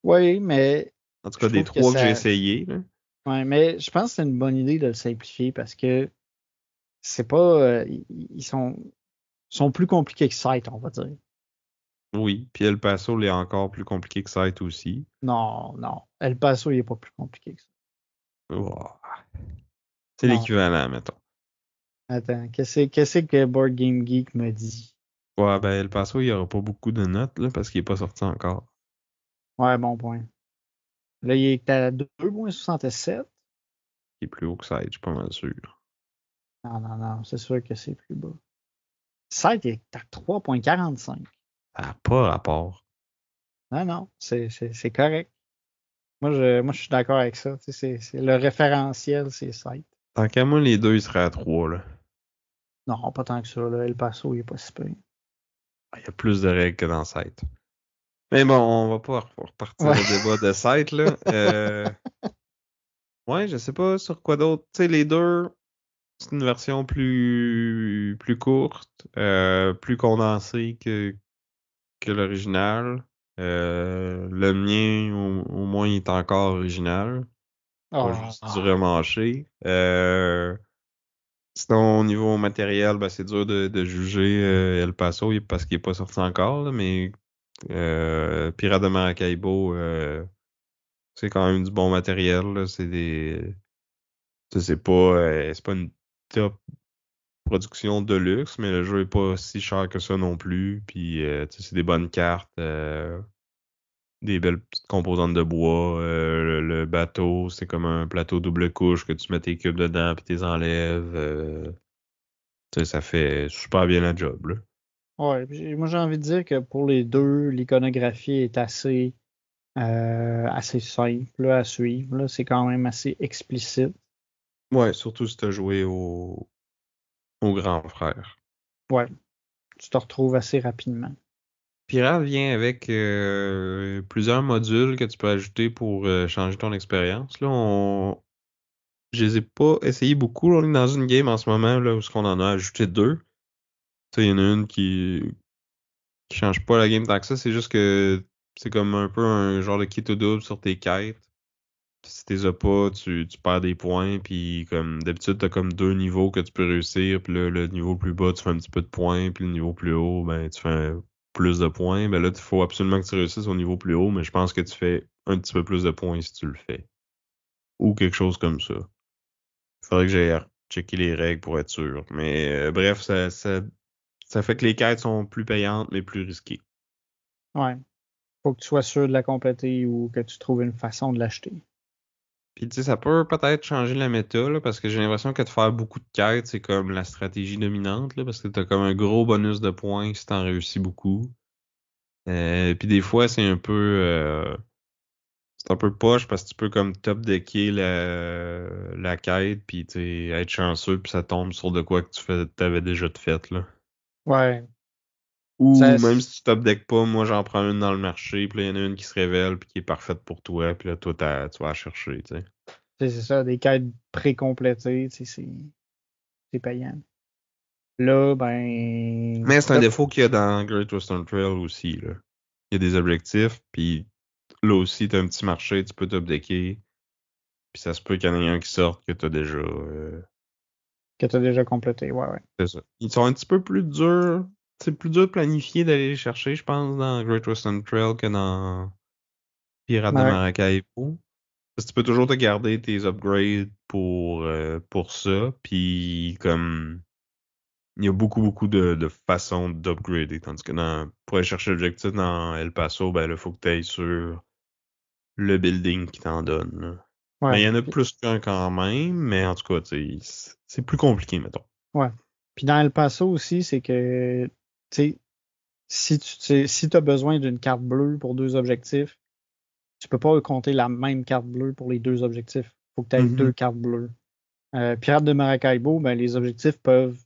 Oui, mais En tout je cas, des trouve que 3 que j'ai ça. essayé, là. Ouais, mais je pense que c'est une bonne idée de le simplifier parce que c'est pas. Ils sont plus compliqués que Sight, on va dire. Oui, puis El Paso, il est encore plus compliqué que ça être aussi. Non, non. El Paso, il est pas plus compliqué que ça. Ouah. C'est Non. l'équivalent, mettons. Attends, qu'est-ce que Board Game Geek me dit? Ouais, ben, El Paso, il n'y aura pas beaucoup de notes, là, parce qu'il est pas sorti encore. Ouais, bon point. Là, il est à 2,67. Il est plus haut que ça, je suis pas mal sûr. Non, non, non, c'est sûr que c'est plus bas. Sight est à 3,45. Ça n'a pas rapport. Non, non, c'est correct. Moi, je suis d'accord avec ça. Tu sais, le référentiel, c'est Sight. Tant qu'à moi, les deux, ils seraient à 3 là. Non, pas tant que ça. Là. El Paso, il est pas si pire. Il y a plus de règles que dans Site. Mais bon, on va pas repartir Ouais. le débat de Site, là. Ouais, je sais pas sur quoi d'autre. Tu sais, les deux, c'est une version plus courte, plus condensée que l'original. Le mien, au moins, il est encore original. Pas juste du Ah. remâché. Sinon, au niveau matériel, ben, c'est dur de juger El Paso parce qu'il est pas sorti encore, là, mais Pirates de Maracaibo, c'est quand même du bon matériel. Là, c'est pas une top production de luxe, mais le jeu est pas si cher que ça non plus. Puis tu sais, c'est des bonnes cartes, des belles petites composantes de bois. Le bateau, c'est comme un plateau double couche que tu mets tes cubes dedans puis tu les enlèves. Tu sais, ça fait super bien la job, là. Ouais, moi j'ai envie de dire que pour les deux, l'iconographie est assez simple là, à suivre. Là. C'est quand même assez explicite. Ouais, surtout si t'as joué au grand frère. Ouais, tu te retrouves assez rapidement. Pirate vient avec plusieurs modules que tu peux ajouter pour changer ton expérience. Là, je les ai pas essayés beaucoup. Là, on est dans une game en ce moment là, où on en a ajouté deux. Tu sais, il y en a une qui change pas la game tant que ça. C'est juste que c'est comme un peu un genre de kit au double sur tes quêtes. Puis si t'es as pas, tu perds des points. Puis comme d'habitude, t'as comme deux niveaux que tu peux réussir. Puis là, le niveau plus bas, tu fais un petit peu de points. Puis le niveau plus haut, ben tu fais plus de points. Ben là, il faut absolument que tu réussisses au niveau plus haut, mais je pense que tu fais un petit peu plus de points si tu le fais. Ou quelque chose comme ça. Faudrait que j'aille checker les règles pour être sûr. Mais bref, ça fait que les quêtes sont plus payantes, mais plus risquées. Ouais. Faut que tu sois sûr de la compléter ou que tu trouves une façon de l'acheter. Puis tu sais, ça peut peut-être changer la méta, là, parce que j'ai l'impression que de faire beaucoup de quêtes, c'est comme la stratégie dominante, là, parce que t'as comme un gros bonus de points si t'en réussis beaucoup. Puis des fois, c'est un peu poche parce que tu peux comme top decker la quête, puis tu sais, être chanceux, puis ça tombe sur de quoi que t'avais déjà de fait, là. Ouais. Ça, Ou même si tu top deck pas, moi j'en prends une dans le marché, puis là, il y en a une qui se révèle, puis qui est parfaite pour toi, puis là, toi, tu vas la chercher, tu sais. c'est ça, des quêtes précomplétées, tu sais, c'est payant. Là, ben. Mais c'est un Là, défaut qu'il y a dans Great Western Trail aussi, là. Il y a des objectifs, puis là aussi, t'as un petit marché, tu peux t'updecker, puis ça se peut qu'il y en ait un qui sorte que t'as déjà. que tu as déjà complété, ouais, ouais. C'est ça. Ils sont un petit peu plus durs, c'est plus dur de planifier d'aller les chercher, je pense, dans Great Western Trail que dans Pirates de Maracaibo. Parce que tu peux toujours te garder tes upgrades pour ça. Puis comme il y a beaucoup de façons d'upgrader. Tandis que pour aller chercher l'objectif dans El Paso, ben là, il faut que tu ailles sur le building qui t'en donne. Là. Mais il y en a plus qu'un quand même, mais en tout cas, c'est plus compliqué, mettons. Ouais. Puis dans El Paso aussi, c'est que tu sais, si tu as besoin d'une carte bleue pour 2 objectifs, tu peux pas compter la même carte bleue pour les 2 objectifs. Faut que tu aies 2 cartes bleues. Pirates de Maracaibo, ben, les objectifs peuvent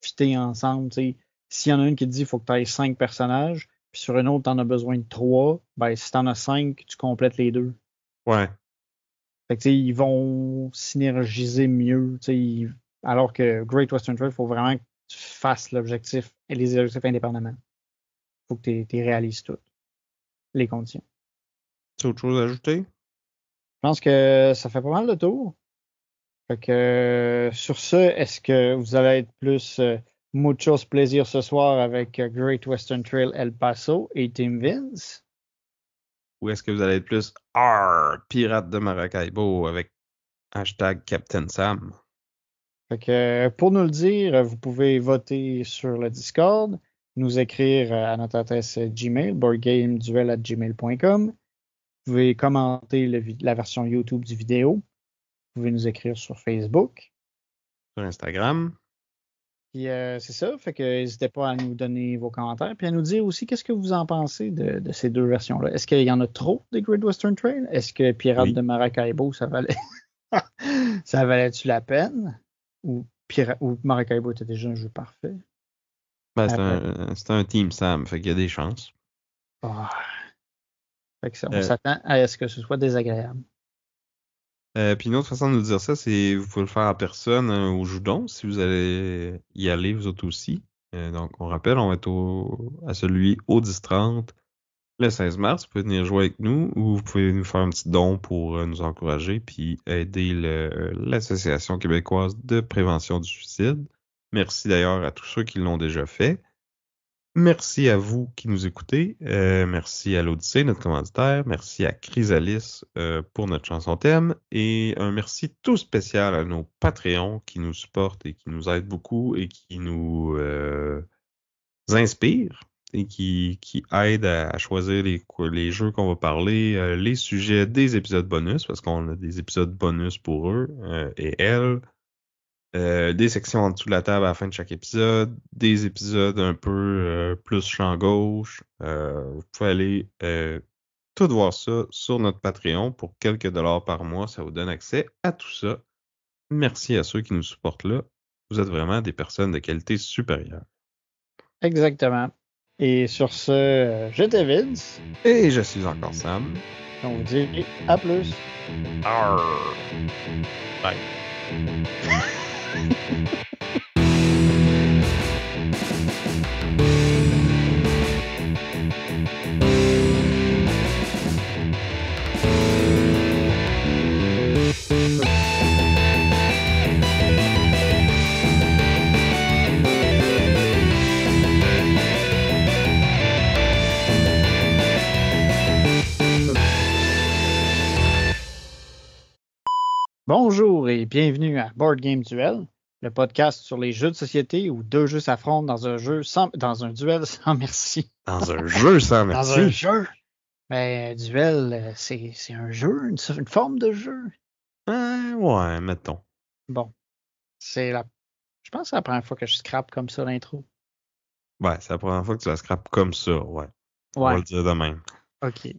fitter ensemble. T'sais. S'il y en a une qui te dit qu'il faut que tu aies 5 personnages, puis sur une autre, tu en as besoin de 3, ben, si tu en as 5, tu complètes les 2. Ouais. Fait que, ils vont synergiser mieux. Alors que Great Western Trail, il faut vraiment que tu fasses l'objectif et les objectifs indépendamment. Il faut que tu réalises toutes les conditions. Tu as autre chose à ajouter? Je pense que ça fait pas mal de tour. Fait que sur ce, est-ce que vous allez être plus muchos plaisir ce soir avec Great Western Trail El Paso et Team Vince? Ou est-ce que vous allez être plus Pirates de Maracaibo avec hashtag Captain Sam? Fait que pour nous le dire, vous pouvez voter sur le Discord, nous écrire à notre adresse Gmail, boardgameduel@gmail.com. Vous pouvez commenter la version YouTube du vidéo. Vous pouvez nous écrire sur Facebook. Sur Instagram. Puis c'est ça, fait que n'hésitez pas à nous donner vos commentaires, puis à nous dire aussi qu'est-ce que vous en pensez de ces 2 versions-là. Est-ce qu'il y en a trop des Great Western Trail? Est-ce que Pirates de Maracaibo, ça valait ça valait-tu la peine? Ou Maracaibo était déjà un jeu parfait? Ben, c'est un Team Sam, fait qu'il y a des chances. Fait que ça, on s'attend à ce que ce soit désagréable. Puis une autre façon de nous dire ça, c'est vous pouvez le faire en personne au Joudon si vous allez y aller vous autres aussi. Donc on rappelle, on va être à celui au 10-30 le 16 mars. Vous pouvez venir jouer avec nous ou vous pouvez nous faire un petit don pour nous encourager puis aider l'Association québécoise de prévention du suicide. Merci d'ailleurs à tous ceux qui l'ont déjà fait. Merci à vous qui nous écoutez. Merci à l'Odyssée, notre commanditaire. Merci à Chrysalis pour notre chanson thème. Et un merci tout spécial à nos Patreons qui nous supportent et qui nous aident beaucoup et qui nous inspirent et qui aident à choisir les jeux qu'on va parler, les sujets des épisodes bonus, parce qu'on a des épisodes bonus pour eux et elles. Des sections en dessous de la table à la fin de chaque épisode, des épisodes un peu plus champ gauche. Vous pouvez aller tout voir ça sur notre Patreon pour quelques dollars par mois. Ça vous donne accès à tout ça. Merci à ceux qui nous supportent là. Vous êtes vraiment des personnes de qualité supérieure. Exactement. Et sur ce, j'étais Vince. Et je suis encore Sam. On vous dit à plus. Arr. Bye. Bonjour et bienvenue à Board Game Duel, le podcast sur les jeux de société où 2 jeux s'affrontent dans un duel sans merci. Dans un jeu sans merci. Dans un jeu. Mais duel, c'est un jeu, une forme de jeu. Ouais, mettons. Bon, je pense que c'est la première fois que je scrape comme ça l'intro. Ouais, c'est la première fois que tu la scrapes comme ça, ouais. On va le dire de même. OK.